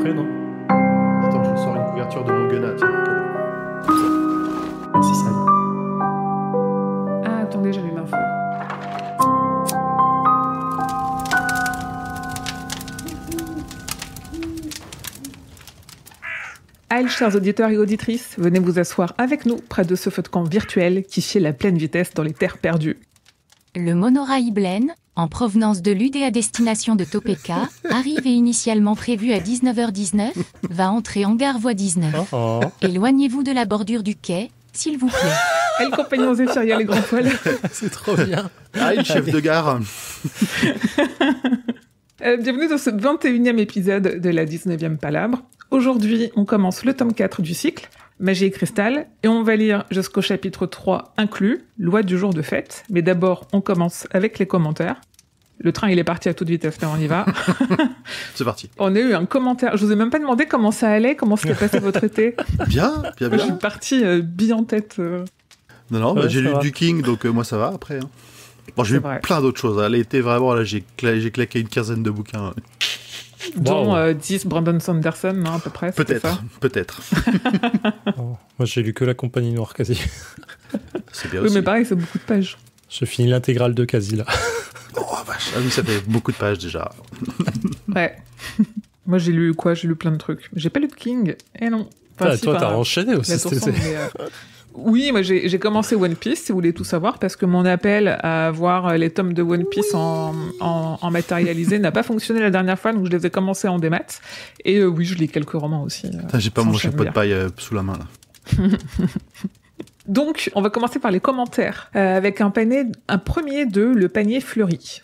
frais, non? Attends, je sors une couverture de mon Gunna, tiens. Merci, ça. Ah, attendez, j'allume un feu. Allez, chers auditeurs et auditrices, venez vous asseoir avec nous près de ce feu de camp virtuel qui file à pleine vitesse dans les terres perdues. Le monorail Blen, en provenance de Lude et à destination de Topeka, arrive et initialement prévu à 19h19, va entrer en gare voie 19. Éloignez-vous de la bordure du quai, s'il vous plaît. Et le compagnon Zéphiria, les grands poils. C'est trop bien. Ah, le chef de gare. Bienvenue dans ce 21e épisode de la 19e Palabre. Aujourd'hui, on commence le tome 4 du cycle, Magie et Cristal, et on va lire jusqu'au chapitre 3 inclus, Loi du jour de fête. Mais d'abord, on commence avec les commentaires. Le train, il est parti à toute vitesse, là, on y va. C'est parti. On a eu un commentaire. Je vous ai même pas demandé comment ça allait, comment s'était passé votre été. Bien. Je suis partie bille en tête. Non, Ouais, j'ai ça lu va. du King, donc moi ça va après. Hein. Bon, j'ai C'est lu vrai. plein d'autres choses. L'été, vraiment, là, j'ai claqué une quinzaine de bouquins. Dont 10 Brandon Sanderson, non, à peu près. c'était ça. Peut-être. Oh, moi, j'ai lu que La Compagnie Noire, quasi. C'est bien Oui, aussi. mais pareil, c'est beaucoup de pages. Je finis l'intégrale de quasi, là. Oh, vache. Ah oui, ça fait beaucoup de pages, déjà. Ouais. Moi, j'ai lu quoi? J'ai lu plein de trucs. J'ai pas lu de King. Eh non. Enfin, Ah, si, toi, enfin, t'as enchaîné aussi la cet tour sombre, été. mais, oui, moi j'ai commencé One Piece, si vous voulez tout savoir, parce que mon appel à voir les tomes de One Piece en matérialisé n'a pas fonctionné la dernière fois, donc je les ai commencés en démat. Et oui, je lis quelques romans aussi. Putain, j'ai pas sans mon chapeau de chavir. paille sous la main, là. Donc, on va commencer par les commentaires, avec un premier de Le Panier Fleuri.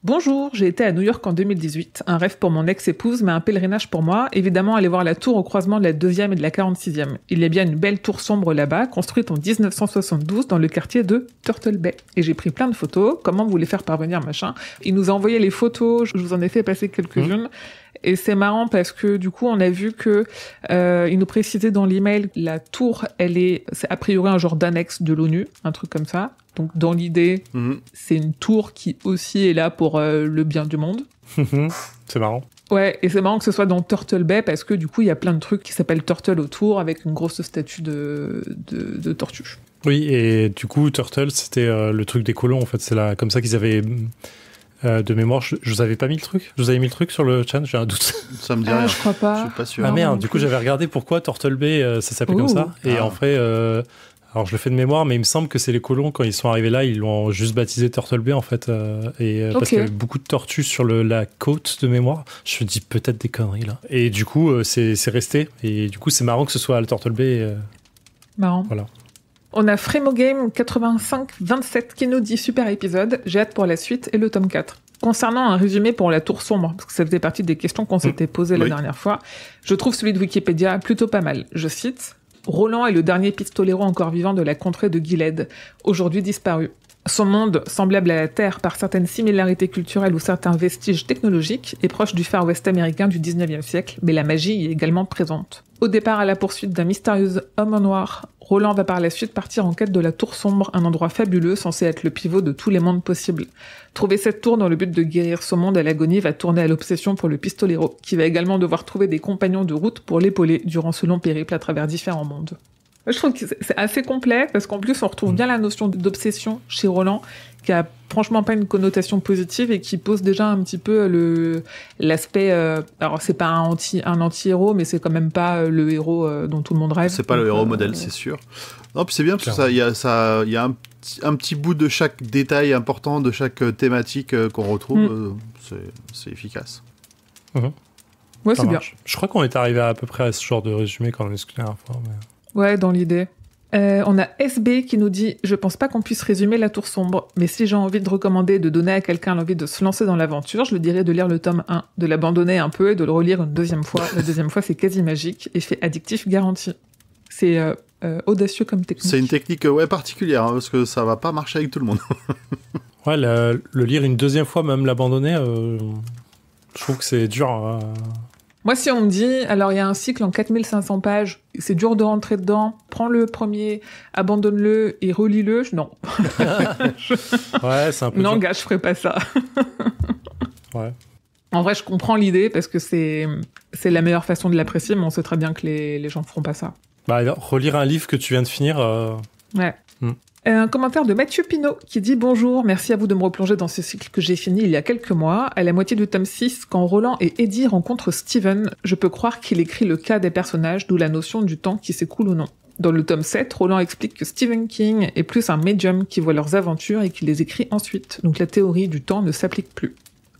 Bonjour, j'ai été à New York en 2018. Un rêve pour mon ex-épouse, mais un pèlerinage pour moi. Évidemment, aller voir la tour au croisement de la 2e et de la 46e. Il y a bien une belle tour sombre là-bas, construite en 1972 dans le quartier de Turtle Bay. Et j'ai pris plein de photos. Comment vous les faire parvenir, machin. Il nous a envoyé les photos. Je vous en ai fait passer quelques-unes. Et c'est marrant parce que du coup, on a vu que il nous précisait dans l'email la tour, c'est a priori un genre d'annexe de l'ONU, un truc comme ça. Donc dans l'idée, Mhm. c'est une tour qui aussi est là pour le bien du monde. C'est marrant. Ouais, et c'est marrant que ce soit dans Turtle Bay parce que du coup, il y a plein de trucs qui s'appellent Turtle autour avec une grosse statue de tortue. Oui, et du coup, Turtle, c'était le truc des colons, en fait. C'est là, comme ça qu'ils avaient... de mémoire, je vous avais pas mis le truc? Je vous avais mis le truc sur le chat? J'ai un doute. Ça me dit Ah, rien. je crois Je pas. suis pas sûr. Ah Non, merde, non du coup plus. j'avais regardé pourquoi Turtle Bay ça s'appelait comme ça. Et Ah. en fait, alors je le fais de mémoire, mais il me semble que c'est les colons, quand ils sont arrivés là, ils l'ont juste baptisé Turtle Bay en fait. Parce Ok. qu'il y avait beaucoup de tortues sur la côte de mémoire. Je me dis peut-être des conneries là. Et du coup, c'est resté. Et du coup, c'est marrant que ce soit à la Turtle Bay. Marrant. Voilà. On a Fremogame 8527 qui nous dit super épisode, j'ai hâte pour la suite et le tome 4. Concernant un résumé pour la tour sombre, parce que ça faisait partie des questions qu'on s'était posées la Oui. dernière fois, je trouve celui de Wikipédia plutôt pas mal. Je cite, Roland est le dernier pistolero encore vivant de la contrée de Gilead, aujourd'hui disparu. Son monde, semblable à la Terre par certaines similarités culturelles ou certains vestiges technologiques, est proche du Far West américain du 19e siècle, mais la magie y est également présente. Au départ à la poursuite d'un mystérieux homme en noir, Roland va par la suite partir en quête de la Tour Sombre, un endroit fabuleux censé être le pivot de tous les mondes possibles. Trouver cette tour dans le but de guérir son monde à l'agonie va tourner à l'obsession pour le pistolero, qui va également devoir trouver des compagnons de route pour l'épauler durant ce long périple à travers différents mondes. Je trouve que c'est assez complet, parce qu'en plus on retrouve bien la notion d'obsession chez Roland, qui a franchement pas une connotation positive et qui pose déjà un petit peu l'aspect... alors c'est pas un anti-héros, mais c'est quand même pas le héros dont tout le monde rêve. C'est pas le Donc, héros modèle, c'est sûr. Non, puis c'est bien parce que il y a un petit bout de chaque détail important, de chaque thématique qu'on retrouve. C'est efficace. Ouais, Ça c'est bien. marche. Je crois qu'on est arrivé à peu près à ce genre de résumé quand on a discuté la dernière fois. Mais... Ouais, dans l'idée. On a SB qui nous dit « Je pense pas qu'on puisse résumer la Tour Sombre, mais si j'ai envie de recommander et de donner à quelqu'un l'envie de se lancer dans l'aventure, je lui dirais de lire le tome 1, de l'abandonner un peu et de le relire une deuxième fois. La deuxième fois, c'est quasi magique, effet addictif garanti. C'est audacieux comme technique. C'est une technique particulière, hein, parce que ça va pas marcher avec tout le monde. Ouais, le lire une deuxième fois, même l'abandonner, je trouve que c'est dur. Moi, si on me dit, alors il y a un cycle en 4500 pages, c'est dur de rentrer dedans, prends le premier, abandonne-le et relis-le, non. Ouais, c'est un peu Non, dur. gars, je ferai pas ça. Ouais. En vrai, je comprends l'idée parce que c'est la meilleure façon de l'apprécier, mais on sait très bien que les gens ne feront pas ça. Bah, relire un livre que tu viens de finir... Ouais. Un commentaire de Mathieu Pinault qui dit « Bonjour, merci à vous de me replonger dans ce cycle que j'ai fini il y a quelques mois. À la moitié du tome 6, quand Roland et Eddie rencontrent Steven, je peux croire qu'il écrit le cas des personnages, d'où la notion du temps qui s'écoule ou non. Dans le tome 7, Roland explique que Stephen King est plus un médium qui voit leurs aventures et qui les écrit ensuite. Donc la théorie du temps ne s'applique plus. »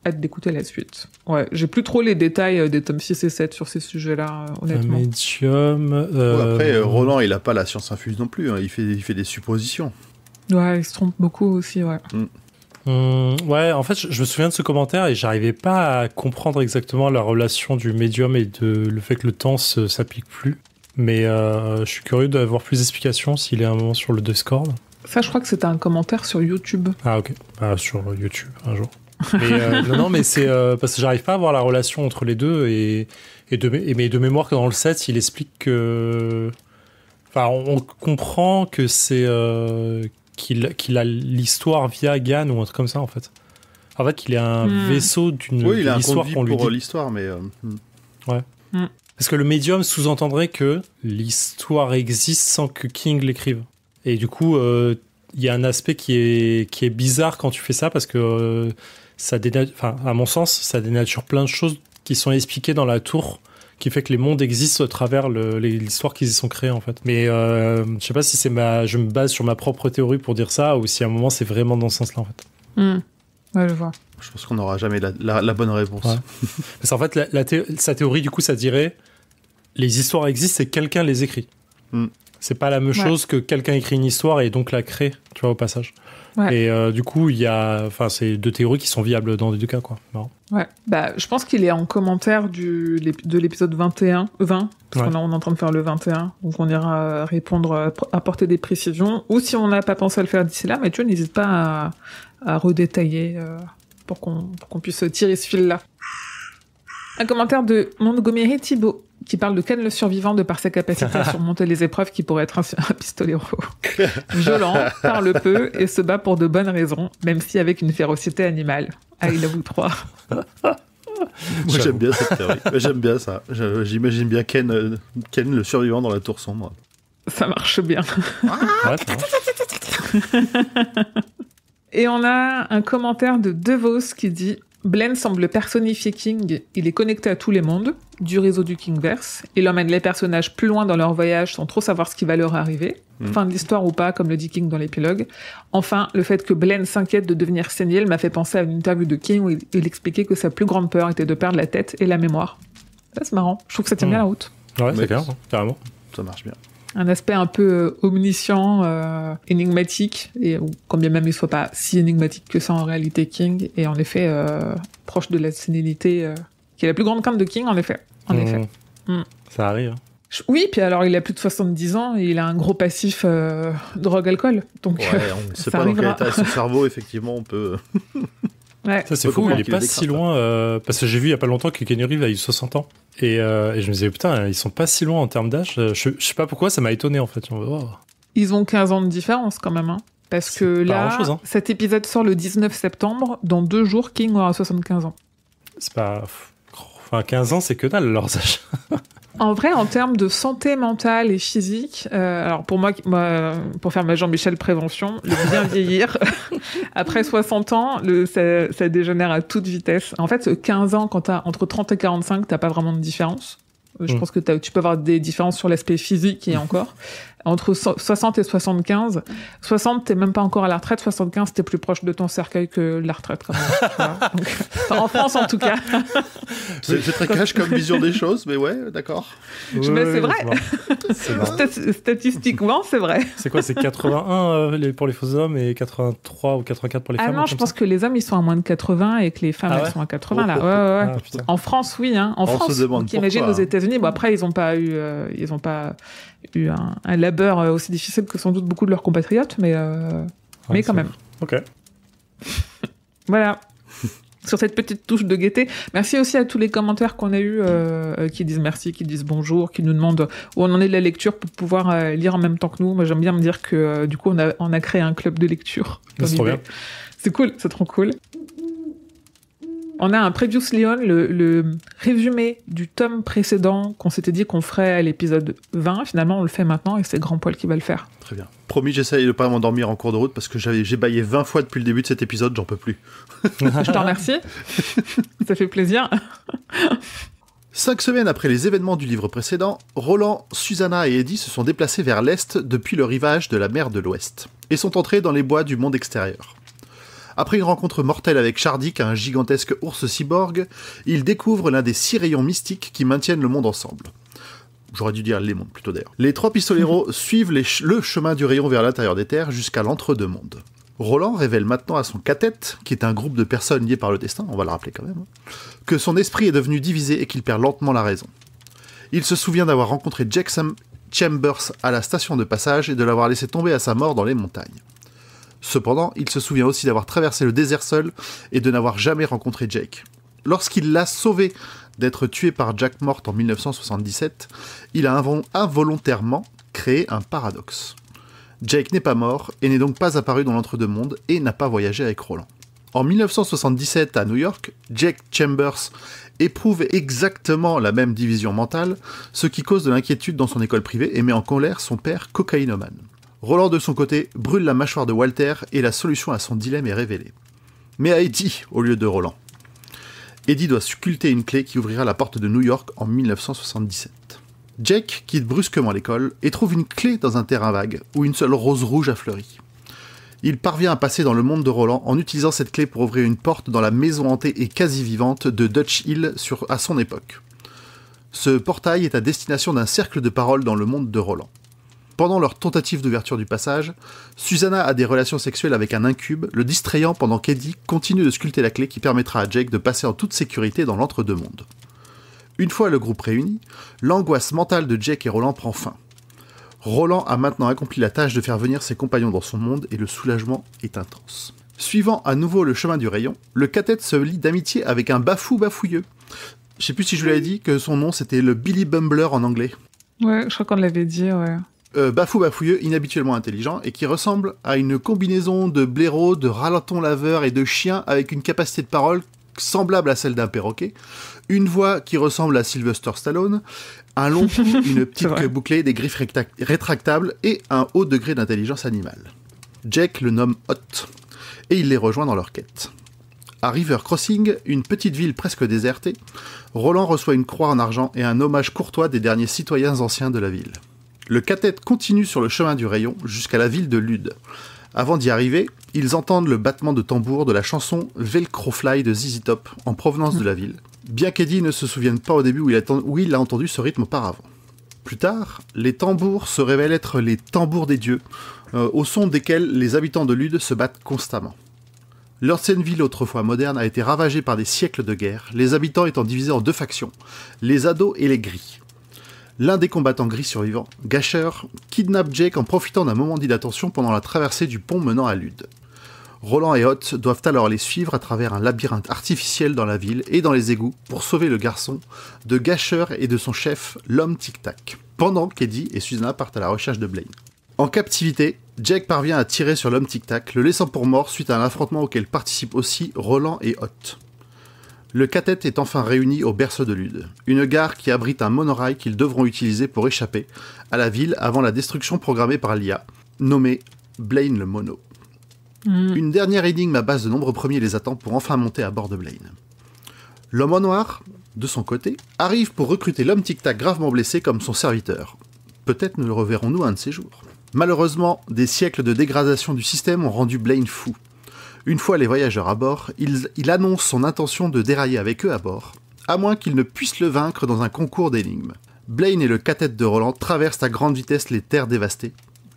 Hâte d'écouter la suite. Ouais, j'ai plus trop les détails des tomes 6 et 7 sur ces sujets-là, honnêtement. Un médium... Après, Roland, il a pas la science infuse non plus, hein. Il fait des suppositions. Ouais, il se trompe beaucoup aussi, ouais. Ouais, en fait, je me souviens de ce commentaire et j'arrivais pas à comprendre exactement la relation du médium et le fait que le temps s'applique plus. Mais je suis curieux d'avoir plus d'explications s'il est un moment sur le Discord. Ça, je crois que c'était un commentaire sur YouTube. Ah, ok. Sur YouTube, un jour. Mais, non, mais c'est parce que j'arrive pas à voir la relation entre les deux mais de mémoire que dans le 7, il explique que... Enfin, on comprend que c'est... qu'il a l'histoire via Gan ou un truc comme ça, en fait. En fait, qu'il est un vaisseau d'une oui, il a l'histoire un qu'on lui dit. pour l'histoire, mais... Ouais. Parce que le médium sous-entendrait que l'histoire existe sans que King l'écrive. Et du coup, il y a un aspect qui est bizarre quand tu fais ça, parce que à mon sens, ça dénature plein de choses qui sont expliquées dans la tour, qui fait que les mondes existent à travers l'histoire qu'ils y sont créés, en fait. Mais je sais pas si je me base sur ma propre théorie pour dire ça, ou si à un moment c'est vraiment dans ce sens-là, en fait. Ouais, je vois. Je pense qu'on n'aura jamais la bonne réponse. Ouais. Parce qu'en fait, sa théorie, du coup, ça dirait les histoires existent et quelqu'un les écrit. C'est pas la même chose que quelqu'un écrit une histoire et donc la crée, tu vois, au passage. Ouais. Et du coup, c'est deux théories qui sont viables dans les deux cas, quoi. Marrant. Ouais. Bah, je pense qu'il est en commentaire de l'épisode 20, parce qu'on est en train de faire le 21, donc on ira répondre, apporter des précisions, ou si on n'a pas pensé à le faire d'ici là, Mathieu, n'hésite pas à redétailler pour qu'on puisse tirer ce fil-là. Un commentaire de Montgomery Thibault, qui parle de Ken le survivant de par sa capacité à surmonter les épreuves qui pourraient être un pistolero. Violent, parle peu et se bat pour de bonnes raisons, même si avec une férocité animale. Ah, il avoue 3. Moi, j'aime bien cette théorie. J'aime bien ça. J'imagine bien Ken le survivant dans la tour sombre. Ça marche bien. Ouais, ça marche. Et on a un commentaire de DeVos qui dit « Blaine semble personnifier King, il est connecté à tous les mondes, du réseau du Kingverse, il emmène les personnages plus loin dans leur voyage sans trop savoir ce qui va leur arriver, fin de l'histoire ou pas, comme le dit King dans l'épilogue. Enfin, le fait que Blaine s'inquiète de devenir sénile m'a fait penser à une interview de King où il expliquait que sa plus grande peur était de perdre la tête et la mémoire. Ça, c'est marrant, je trouve que ça tient bien la route. Ouais, c'est clair, carrément. Ça marche bien. Un aspect un peu omniscient, énigmatique, et quand bien même il soit pas si énigmatique que ça en réalité, King, et en effet proche de la sénilité, qui est la plus grande crainte de King, en effet. Ça arrive. Oui, puis alors il a plus de 70 ans, et il a un gros passif drogue-alcool, donc ouais, on ne sait pas arrivera. Dans quel état est son cerveau, effectivement, on peut... Ouais. Ça c'est fou, il est pas si loin, parce que j'ai vu il y a pas longtemps que Kenny Reeves a eu 60 ans. Et je me disais, putain, ils sont pas si loin en termes d'âge. Je sais pas pourquoi, ça m'a étonné en fait. Ils ont 15 ans de différence quand même, hein. Parce que là, cet épisode sort le 19 septembre, dans 2 jours, King aura 75 ans. C'est pas... Enfin, 15 ans, c'est que dalle, leurs âges. En vrai, en termes de santé mentale et physique, alors pour moi, pour faire ma Jean-Michel prévention, le bien vieillir, après 60 ans, ça dégénère à toute vitesse. En fait, 15 ans, quand t'as entre 30 et 45, t'as pas vraiment de différence. Je pense que tu peux avoir des différences sur l'aspect physique et encore. Entre 60 et 75, 60, t'es même pas encore à la retraite, 75, t'es plus proche de ton cercueil que la retraite, quand même. Donc, en France, en tout cas. C'est très cash comme vision des choses, mais ouais, d'accord. Mais c'est vrai. Statistiquement, c'est vrai. C'est quoi, c'est 81 pour les faux hommes et 83 ou 84 pour les femmes? Ah non, je pense que les hommes, ils sont à moins de 80 et que les femmes, elles sont à 80, là. Ouais. Ah, en France, oui, hein. En France, imagine aux États-Unis. Bon, après, ils ont pas eu un labeur aussi difficile que sans doute beaucoup de leurs compatriotes, mais quand même. Ok. Voilà. Sur cette petite touche de gaieté. Merci aussi à tous les commentaires qu'on a eus, qui disent merci, qui disent bonjour, qui nous demandent où on en est de la lecture pour pouvoir lire en même temps que nous. Moi, j'aime bien me dire que du coup, on a créé un club de lecture. C'est trop bien. C'est cool, c'est trop cool. On a un Previously On, le résumé du tome précédent qu'on s'était dit qu'on ferait à l'épisode 20. Finalement, on le fait maintenant et c'est Grand Poil qui va le faire. Très bien. Promis, j'essaye de pas m'endormir en cours de route parce que j'ai baillé 20 fois depuis le début de cet épisode, j'en peux plus. Je te remercie. Ça fait plaisir. 5 semaines après les événements du livre précédent, Roland, Susanna et Eddie se sont déplacés vers l'est depuis le rivage de la mer de l'Ouest et sont entrés dans les bois du monde extérieur. Après une rencontre mortelle avec Shardik, un gigantesque ours cyborg, ils découvrent l'un des 6 rayons mystiques qui maintiennent le monde ensemble. J'aurais dû dire les mondes plutôt d'ailleurs. Les 3 pistoleros suivent le chemin du rayon vers l'intérieur des terres jusqu'à l'entre-deux-mondes. Roland révèle maintenant à son cathète, qui est un groupe de personnes liées par le destin, on va le rappeler quand même, que son esprit est devenu divisé et qu'il perd lentement la raison. Il se souvient d'avoir rencontré Jake Chambers à la station de passage et de l'avoir laissé tomber à sa mort dans les montagnes. Cependant, il se souvient aussi d'avoir traversé le désert seul et de n'avoir jamais rencontré Jake. Lorsqu'il l'a sauvé d'être tué par Jack Mort en 1977, il a involontairement créé un paradoxe. Jake n'est pas mort et n'est donc pas apparu dans l'entre-deux-mondes et n'a pas voyagé avec Roland. En 1977, à New York, Jake Chambers éprouve exactement la même division mentale, ce qui cause de l'inquiétude dans son école privée et met en colère son père cocaïnomane. Roland, de son côté, brûle la mâchoire de Walter et la solution à son dilemme est révélée. Mais à Eddie, au lieu de Roland. Eddie doit sculpter une clé qui ouvrira la porte de New York en 1977. Jake quitte brusquement l'école et trouve une clé dans un terrain vague où une seule rose rouge a fleuri. Il parvient à passer dans le monde de Roland en utilisant cette clé pour ouvrir une porte dans la maison hantée et quasi vivante de Dutch Hill à son époque. Ce portail est à destination d'un cercle de parole dans le monde de Roland. Pendant leur tentative d'ouverture du passage, Susanna a des relations sexuelles avec un incube, le distrayant pendant qu'Eddie continue de sculpter la clé qui permettra à Jake de passer en toute sécurité dans l'entre-deux-mondes. Une fois le groupe réuni, l'angoisse mentale de Jake et Roland prend fin. Roland a maintenant accompli la tâche de faire venir ses compagnons dans son monde et le soulagement est intense. Suivant à nouveau le chemin du rayon, le cathète se lie d'amitié avec un bafou bafouilleux. Je sais plus si je vous l'avais dit que son nom c'était le Billy Bumbler en anglais. Ouais, je crois qu'on l'avait dit, ouais. Bafou bafouilleux, inhabituellement intelligent, et qui ressemble à une combinaison de blaireau, de ralaton laveur et de chien avec une capacité de parole semblable à celle d'un perroquet, une voix qui ressemble à Sylvester Stallone, un long cou, une petite queue bouclée, des griffes rétractables et un haut degré d'intelligence animale. Jake le nomme Hot, et il les rejoint dans leur quête. À River Crossing, une petite ville presque désertée, Roland reçoit une croix en argent et un hommage courtois des derniers citoyens anciens de la ville. Le cathète continue sur le chemin du rayon jusqu'à la ville de Lude. Avant d'y arriver, ils entendent le battement de tambour de la chanson Velcro Fly de ZZ Top en provenance de la ville, bien qu'Eddie ne se souvienne pas au début où il a entendu ce rythme auparavant. Plus tard, les tambours se révèlent être les tambours des dieux, au son desquels les habitants de Lude se battent constamment. L'ancienne ville autrefois moderne a été ravagée par des siècles de guerre, les habitants étant divisés en 2 factions, les ados et les gris. L'un des combattants gris survivants, Gasher, kidnappe Jake en profitant d'un moment d'inattention pendant la traversée du pont menant à Lude. Roland et Hot doivent alors les suivre à travers un labyrinthe artificiel dans la ville et dans les égouts pour sauver le garçon de Gasher et de son chef, l'homme Tic-Tac, pendant qu'Eddie et Susanna partent à la recherche de Blaine. En captivité, Jake parvient à tirer sur l'homme Tic-Tac, le laissant pour mort suite à un affrontement auquel participent aussi Roland et Hot. Le cathète est enfin réuni au berceau de Lude, une gare qui abrite un monorail qu'ils devront utiliser pour échapper à la ville avant la destruction programmée par l'IA, nommée Blaine le Mono. Une dernière énigme à base de nombres premiers les attend pour enfin monter à bord de Blaine. L'homme en noir, de son côté, arrive pour recruter l'homme Tic-Tac gravement blessé comme son serviteur. Peut-être ne le reverrons-nous un de ces jours. Malheureusement, des siècles de dégradation du système ont rendu Blaine fou. Une fois les voyageurs à bord, il annonce son intention de dérailler avec eux à bord, à moins qu'ils ne puissent le vaincre dans un concours d'énigmes. Blaine et le cathète de Roland traversent à grande vitesse les terres dévastées.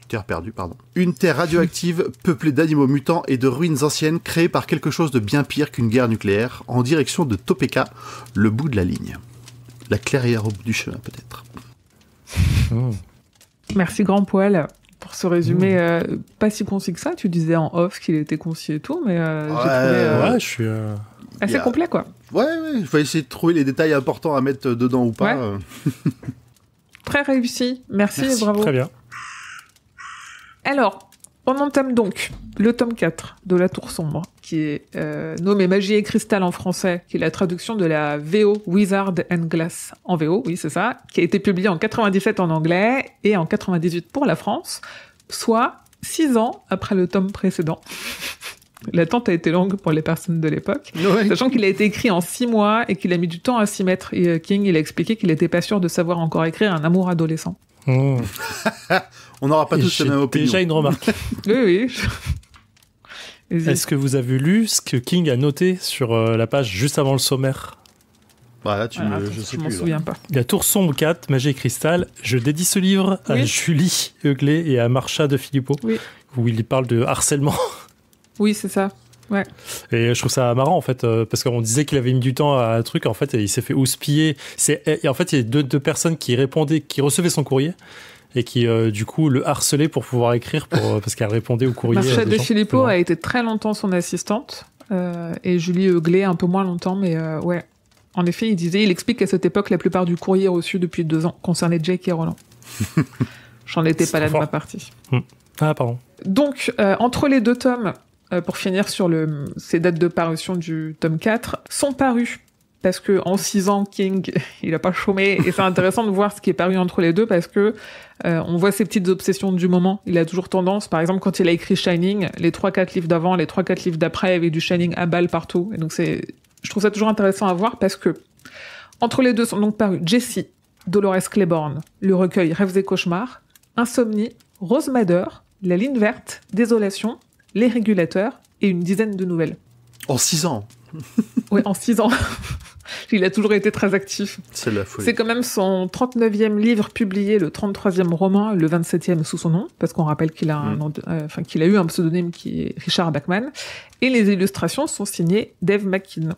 Terre perdue, pardon. Une terre radioactive peuplée d'animaux mutants et de ruines anciennes créées par quelque chose de bien pire qu'une guerre nucléaire, en direction de Topeka, le bout de la ligne. La clairière au bout du chemin, peut-être. Merci Grand Poil pour ce résumé pas si concis que ça. Tu disais en off qu'il était concis et tout, mais j'ai trouvé je suis assez complet, quoi. Ouais, je vais essayer de trouver les détails importants à mettre dedans ou pas. Ouais. Très réussi. Merci et bravo. Très bien. Alors, on entame donc le tome 4 de La Tour Sombre, qui est nommé Magie et Cristal en français, qui est la traduction de la VO Wizard and Glass en VO, oui c'est ça, qui a été publié en 97 en anglais et en 98 pour la France, soit 6 ans après le tome précédent. L'attente a été longue pour les personnes de l'époque, sachant qu'il a été écrit en 6 mois et qu'il a mis du temps à s'y mettre. Et King, il a expliqué qu'il n'était pas sûr de savoir encore écrire un amour adolescent. On n'aura pas tous la même opinion. Déjà une remarque. Oui. Est-ce que vous avez lu ce que King a noté sur la page juste avant le sommaire? Voilà, je m'en souviens pas. La Tour Sombre 4, Magie et Cristal. Je dédie ce livre à Julie Euglet et à Marcha de Filippo, où il parle de harcèlement. Oui, c'est ça. Ouais. Et je trouve ça marrant en fait, parce qu'on disait qu'il avait mis du temps à un truc, en fait, et il s'est fait houspiller. Et en fait, il y a deux personnes qui répondaient, qui recevaient son courrier et qui du coup le harcelaient pour pouvoir écrire, parce qu'elle répondait au courrier. Marcha de Filippo a été très longtemps son assistante, et Julie Euglet un peu moins longtemps, mais ouais. En effet, il explique qu'à cette époque, la plupart du courrier reçu depuis 2 ans concernait Jake et Roland. J'en étais pas là de ma partie. Ah, pardon. Donc, entre les 2 tomes, pour finir sur ces dates de parution du tome 4, sont parus. Parce que en 6 ans, King, il a pas chômé. Et c'est intéressant de voir ce qui est paru entre les deux parce que on voit ses petites obsessions du moment. Il a toujours tendance, par exemple, quand il a écrit Shining, les 3-4 livres d'avant, les 3-4 livres d'après, il y avait du Shining à balle partout. Et donc je trouve ça toujours intéressant à voir parce que entre les deux sont donc parus Jessie, Dolores Claiborne, le recueil Rêves et Cauchemars, Insomnie, Rose Madder, La Ligne Verte, Désolation, Les Régulateurs et une dizaine de nouvelles. En 6 ans. Oui, en 6 ans. Il a toujours été très actif. C'est la folie. C'est quand même son 39e livre publié, le 33e roman, le 27e sous son nom, parce qu'on rappelle qu'il a qu'il a eu un pseudonyme qui est Richard Bachman. Et les illustrations sont signées Dave McKean.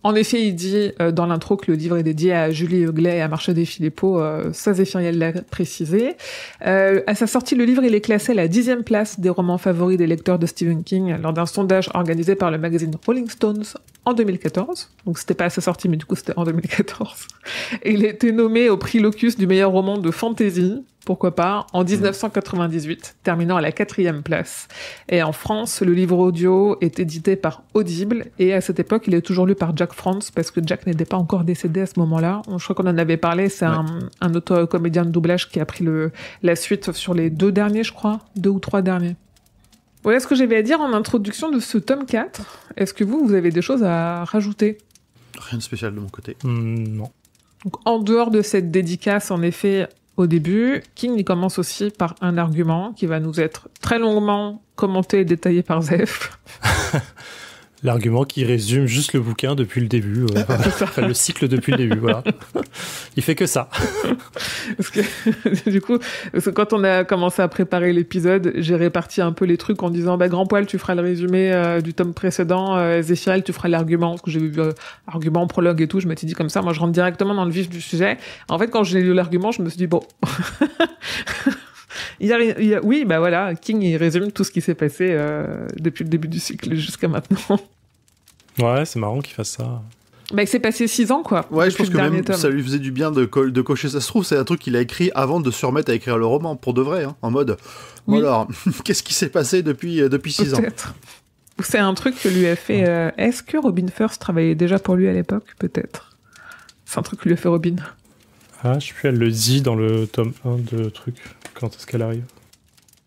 En effet, il dit dans l'intro que le livre est dédié à Julie Euglet et à Marcha de Filippo, ça Zéphiriel l'a précisé. À sa sortie, le livre il est classé à la 10e place des romans favoris des lecteurs de Stephen King lors d'un sondage organisé par le magazine Rolling Stones en 2014. Donc c'était pas à sa sortie, mais du coup c'était en 2014. Et il a été nommé au prix Locus du meilleur roman de fantasy, pourquoi pas, en 1998, terminant à la 4e place. Et en France, le livre audio est édité par Audible, et à cette époque, il est toujours lu par Jack France, parce que Jack n'était pas encore décédé à ce moment-là. Je crois qu'on en avait parlé, c'est un auteur-comédien de doublage qui a pris la suite sur les 2 derniers, je crois, 2 ou 3 derniers. Voilà ce que j'avais à dire en introduction de ce tome 4. Est-ce que vous avez des choses à rajouter? Rien de spécial de mon côté. Non. Donc, en dehors de cette dédicace, en effet, au début, King il commence aussi par un argument qui va nous être très longuement commenté et détaillé par Zef. L'argument qui résume juste le bouquin depuis le début, enfin, le cycle depuis le début, voilà. Il fait que ça. Parce que, du coup, quand on a commencé à préparer l'épisode, j'ai réparti un peu les trucs en disant, Grand Poil, tu feras le résumé du tome précédent, Zéphiriel, tu feras l'argument, parce que j'ai vu argument, prologue et tout, je m'étais dit comme ça, moi je rentre directement dans le vif du sujet. En fait, quand j'ai lu l'argument, je me suis dit, bon... Oui, voilà, King il résume tout ce qui s'est passé depuis le début du cycle jusqu'à maintenant. Ouais, c'est marrant qu'il fasse ça. Il s'est passé 6 ans, quoi. Ouais, je pense que même ça lui faisait du bien de cocher. Ça se trouve, c'est un truc qu'il a écrit avant de se remettre à écrire le roman, pour de vrai, hein, en mode. Oui. Alors, qu'est-ce qui s'est passé depuis 6 ans? Peut-être. C'est un truc que lui a fait. Est-ce que Robin First travaillait déjà pour lui à l'époque? Peut-être. C'est un truc que lui a fait Robin. Ah, je sais plus, elle le dit dans le tome 1 de truc. Quand est-ce qu'elle arrive?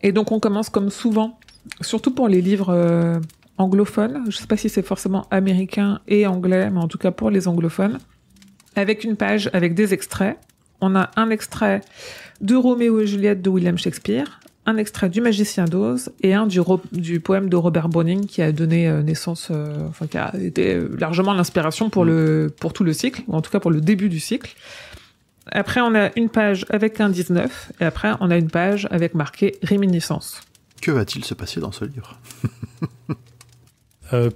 Et donc on commence comme souvent, surtout pour les livres anglophones, je sais pas si c'est forcément américain et anglais, mais en tout cas pour les anglophones, avec une page avec des extraits. On a un extrait de Roméo et Juliette de William Shakespeare, un extrait du Magicien d'Oz et un du poème de Robert Browning qui a donné naissance, qui a été largement l'inspiration pour tout le cycle, ou en tout cas pour le début du cycle. Après, on a une page avec un 19, et après, on a une page avec marqué réminiscence. Que va-t-il se passer dans ce livre?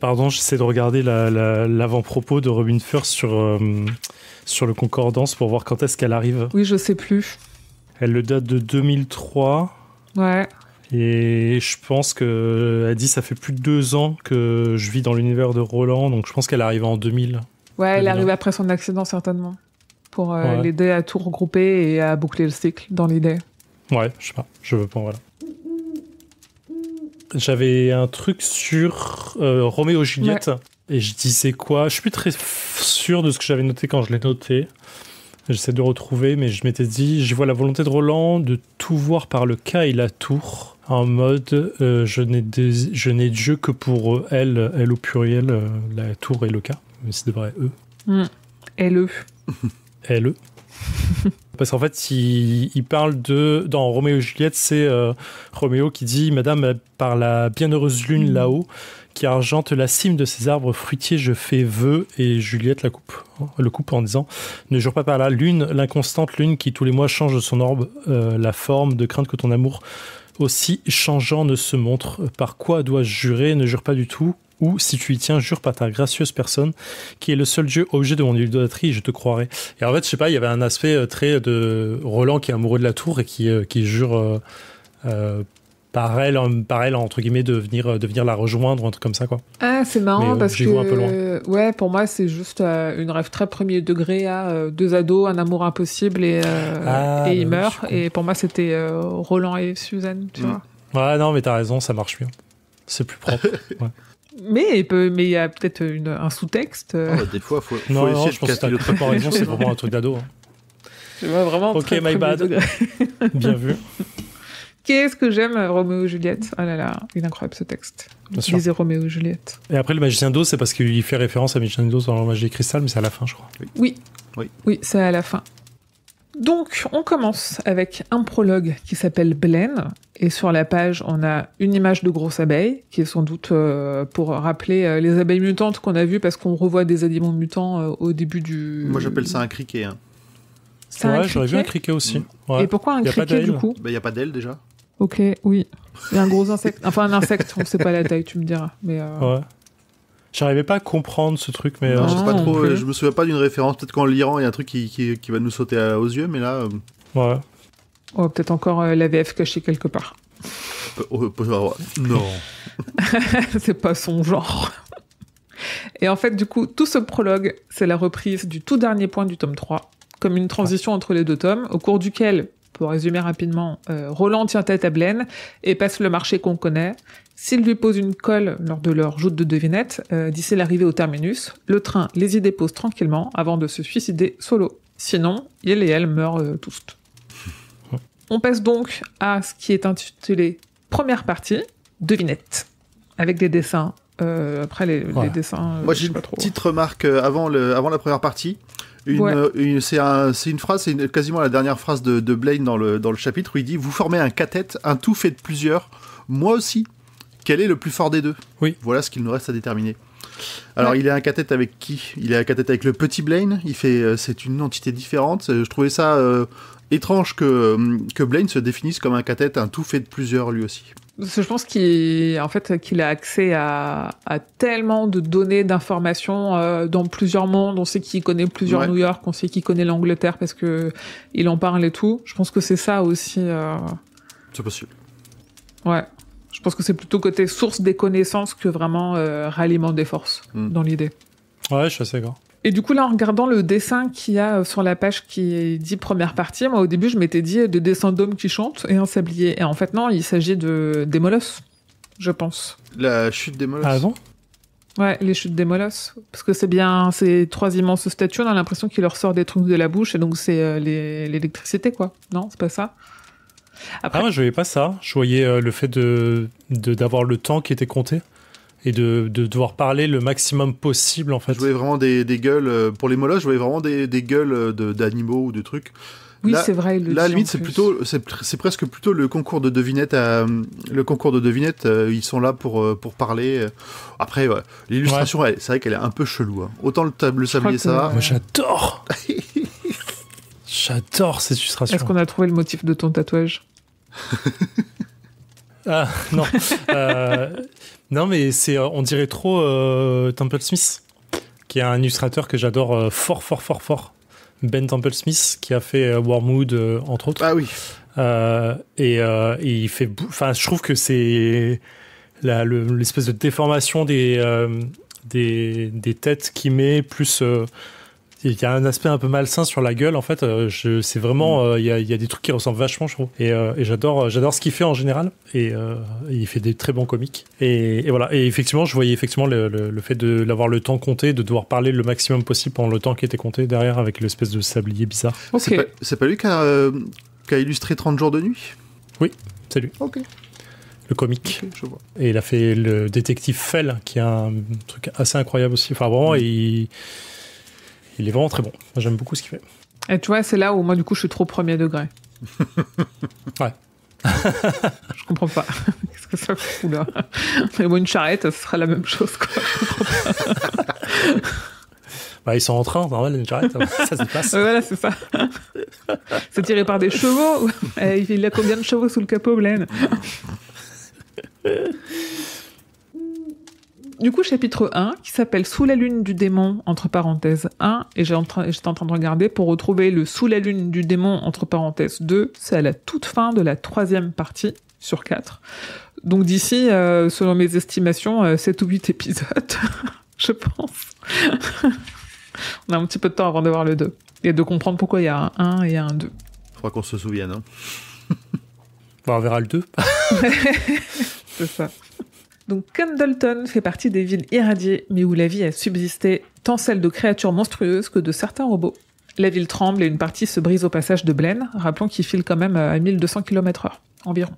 Pardon, j'essaie de regarder l'avant-propos de Robin First sur le concordance pour voir quand est-ce qu'elle arrive. Oui, je sais plus. Elle le date de 2003. Ouais. Et je pense qu'elle dit ça fait plus de 2 ans que je vis dans l'univers de Roland, donc je pense qu'elle arrive en 2000. Ouais, elle arrive après son accident, certainement. Pour l'aider à tout regrouper et à boucler le cycle dans l'idée. Ouais, je sais pas, je veux pas, voilà. j'avais un truc sur Roméo et Juliette. Ouais. Et je disais quoi ? Je suis plus très sûr de ce que j'avais noté quand je l'ai noté. J'essaie de retrouver, mais je m'étais dit, j'y vois la volonté de Roland de tout voir par le cas et la tour, en mode je n'ai de jeu que pour elle au pluriel, la tour et le cas, mais c'est de vrai eux. Elle. Elle. Parce qu'en fait, il parle dans Roméo et Juliette, c'est Roméo qui dit « Madame, par la bienheureuse lune là-haut, qui argente la cime de ces arbres fruitiers, je fais vœu, et Juliette le coupe en disant « Ne jure pas par la lune, l'inconstante lune qui tous les mois change de son orbe la forme, de crainte que ton amour aussi changeant ne se montre. Par quoi dois-je jurer ? Ne jure pas du tout. Ou, si tu y tiens, jure par ta gracieuse personne, qui est le seul Dieu objet de mon idolâtrie, et je te croirai. » Et en fait, je sais pas, il y avait un aspect très de Roland qui est amoureux de la tour et qui jure par elle, entre guillemets, de venir la rejoindre, ou un truc comme ça, quoi. Ah, c'est marrant. Mais, parce que... vois un peu loin. Ouais, pour moi, c'est juste une rêve très premier degré à deux ados, un amour impossible, et il meurt. Et pour moi, c'était Roland et Suzanne, tu vois. Ouais, non, mais t'as raison, ça marche mieux. C'est plus propre. Ouais. Mais il y a peut-être un sous-texte. Des fois, faut non, essayer je pense que t'as pas raison, c'est vraiment un truc d'ado. C'est vraiment ok, très my bad. Bien vu. Qu'est-ce que j'aime Roméo et Juliette. Ah là là, il est incroyable ce texte. Lisez Roméo et Juliette. Et après, le magicien d'Oz, c'est parce qu'il fait référence à Magicien d'Oz dans le Magie des Cristal, mais c'est à la fin, je crois. Oui, c'est à la fin. Donc, on commence avec un prologue qui s'appelle Blaine. Et sur la page, on a une image de grosse abeille, qui est sans doute pour rappeler les abeilles mutantes qu'on a vues, parce qu'on revoit des animaux mutants au début du... Moi, j'appelle ça un criquet. Hein. Ouais, j'aurais vu un criquet aussi. Ouais. Et pourquoi un criquet, du coup ? Il n'y a pas d'aile, déjà. Ok, oui. Il y a un gros insecte. Enfin, un insecte, on ne sait pas la taille, tu me diras. Mais ouais. J'arrivais pas à comprendre ce truc, mais... Non, je sais pas trop, je me souviens pas d'une référence. Peut-être qu'en le lirant, il y a un truc qui va nous sauter aux yeux, mais là... Ouais. Oh, peut-être encore la VF cachée quelque part. Non. C'est pas son genre. Et en fait, du coup, tout ce prologue, c'est la reprise du tout dernier point du tome 3, comme une transition entre les deux tomes, au cours duquel, pour résumer rapidement, Roland tient tête à Blaine et passe le marché qu'on connaît. S'il lui pose une colle lors de leur joute de devinettes, d'ici l'arrivée au terminus, le train les y dépose tranquillement avant de se suicider solo. Sinon, il et elle meurent tous. On passe donc à ce qui est intitulé première partie, devinettes, avec des dessins. Après les dessins. Moi j'ai une petite remarque avant la première partie. C'est une phrase, c'est quasiment la dernière phrase de Blaine dans le chapitre où il dit: vous formez un cathète, un tout fait de plusieurs. Moi aussi. Quel est le plus fort des deux ? Oui. Voilà ce qu'il nous reste à déterminer. Alors, il est un cathète avec qui ? Il est un cathète avec le petit Blaine. C'est une entité différente. Je trouvais ça étrange que Blaine se définisse comme un cathète, un tout fait de plusieurs lui aussi. Je pense qu'il a accès à tellement de données, d'informations dans plusieurs mondes. On sait qu'il connaît plusieurs New York, on sait qu'il connaît l'Angleterre parce que il en parle et tout. Je pense que c'est ça aussi. C'est possible. Ouais. Je pense que c'est plutôt côté source des connaissances que vraiment ralliement des forces dans l'idée. Ouais, je suis assez d'accord. Et du coup, là, en regardant le dessin qu'il y a sur la page qui dit première partie, moi, au début, je m'étais dit des dessins d'hommes qui chantent et un sablier. Et en fait, non, il s'agit des molosses, je pense. La chute des molosses. Ah bon ? Ouais, les chutes des molosses. Parce que c'est trois immenses statues, on a l'impression qu'il leur sort des trucs de la bouche, et donc c'est l'électricité, quoi. Non, c'est pas ça ? Après... Ah, moi, je voyais pas ça. Je voyais le fait d'avoir le temps qui était compté et de devoir parler le maximum possible, en fait. Je voyais vraiment des gueules, pour les molosses, je voyais vraiment des gueules d'animaux ou de trucs. Oui, là, c'est vrai. Là, à la limite, c'est presque plutôt le concours de devinettes. Ils sont là pour parler. Après, l'illustration, c'est vrai qu'elle est un peu chelou. Hein. Autant le sablier, ça va. Moi, j'adore. J'adore ces illustrations. Est-ce qu'on a trouvé le motif de ton tatouage ? Ah, non. Non, mais on dirait trop Temple Smith, qui est un illustrateur que j'adore fort. Ben Temple Smith, qui a fait Wormwood, entre autres. Ah oui. Et il fait... Enfin, je trouve que c'est l'espèce de déformation des têtes qu'il met, plus Il y a un aspect un peu malsain sur la gueule, en fait. C'est vraiment, il y a des trucs qui ressemblent vachement, je trouve. Et j'adore ce qu'il fait en général. Et il fait des très bons comics. Et voilà. Et effectivement, je voyais effectivement le fait d'avoir le temps compté, de devoir parler le maximum possible pendant le temps qui était compté derrière avec l'espèce de sablier bizarre. Okay. C'est pas lui qui a illustré 30 jours de nuit ? Oui, c'est lui. Ok. Le comic. Okay, je vois. Et il a fait le détective Fell, qui est un truc assez incroyable aussi. Enfin, vraiment, il est vraiment très bon. Moi, j'aime beaucoup ce qu'il fait. Et tu vois, c'est là où moi, du coup, je suis trop premier degré. Ouais. Je comprends pas. Qu'est-ce que ça fout là ? Mais bon, une charrette, ce sera la même chose, quoi. Je comprends pas. Bah, ils sont en train, normal, une charrette, ça se passe. Voilà, c'est ça. C'est tiré par des chevaux. Il a combien de chevaux sous le capot, Blaine ? Du coup, chapitre 1, qui s'appelle Sous la lune du démon, entre parenthèses 1, et j'étais en train de regarder pour retrouver le Sous la lune du démon, entre parenthèses 2, c'est à la toute fin de la 3e partie, sur 4. Donc d'ici, selon mes estimations, 7 ou 8 épisodes, je pense. On a un petit peu de temps avant de voir le 2, et de comprendre pourquoi il y a un 1 et un 2. Faudra qu'on se souvienne, hein. Bon, on verra le 2. C'est ça. Donc, Candleton fait partie des villes irradiées, mais où la vie a subsisté, tant celle de créatures monstrueuses que de certains robots. La ville tremble et une partie se brise au passage de Blaine, rappelons qu'il file quand même à 1200 km/h, environ.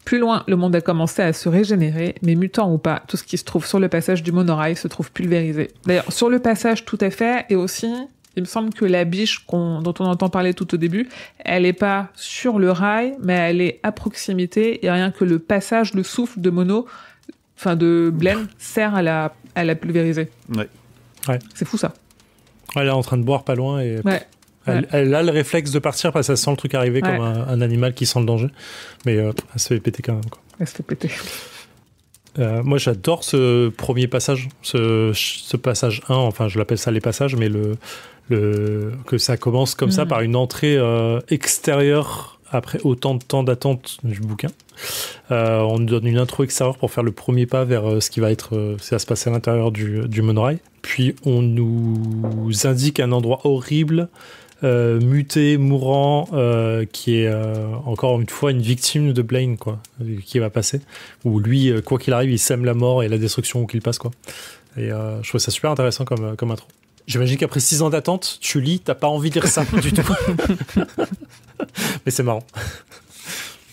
Plus loin, le monde a commencé à se régénérer, mais mutant ou pas, tout ce qui se trouve sur le passage du monorail se trouve pulvérisé. D'ailleurs, sur le passage, tout à fait, et aussi, il me semble que la biche dont on entend parler tout au début, elle est pas sur le rail, mais elle est à proximité, et rien que le passage, le souffle de Blaine sert à la pulvériser. Ouais. C'est fou, ça. Elle est en train de boire pas loin et Ouais. elle a le réflexe de partir parce qu'elle sent le truc arriver comme un animal qui sent le danger. Mais elle se fait péter quand même, quoi. Elle se fait péter. Moi, j'adore ce premier passage, ce passage 1, enfin, je l'appelle ça les passages, mais que ça commence comme ça par une entrée extérieure après autant de temps d'attente du bouquin. On nous donne une intro extérieure pour faire le premier pas vers ce qui va se passer à l'intérieur du monorail. Puis on nous indique un endroit horrible, muté, mourant, qui est encore une fois une victime de Blaine, quoi, qui va passer. Où lui, quoi qu'il arrive, il sème la mort et la destruction où qu'il passe, quoi. Et je trouve ça super intéressant comme intro. J'imagine qu'après 6 ans d'attente, tu lis, t'as pas envie de lire ça du tout. Mais c'est marrant.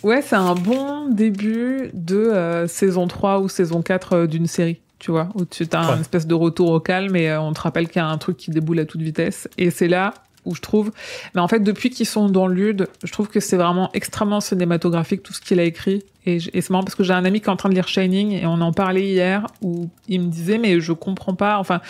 Ouais, c'est un bon début de saison 3 ou saison 4 d'une série, tu vois, où tu as une espèce de retour au calme et on te rappelle qu'il y a un truc qui déboule à toute vitesse. Et c'est là où je trouve... Mais en fait, depuis qu'ils sont dans Lude, je trouve que c'est vraiment extrêmement cinématographique tout ce qu'il a écrit. Et c'est marrant parce que j'ai un ami qui est en train de lire Shining et on en parlait hier où il me disait mais je comprends pas. Enfin,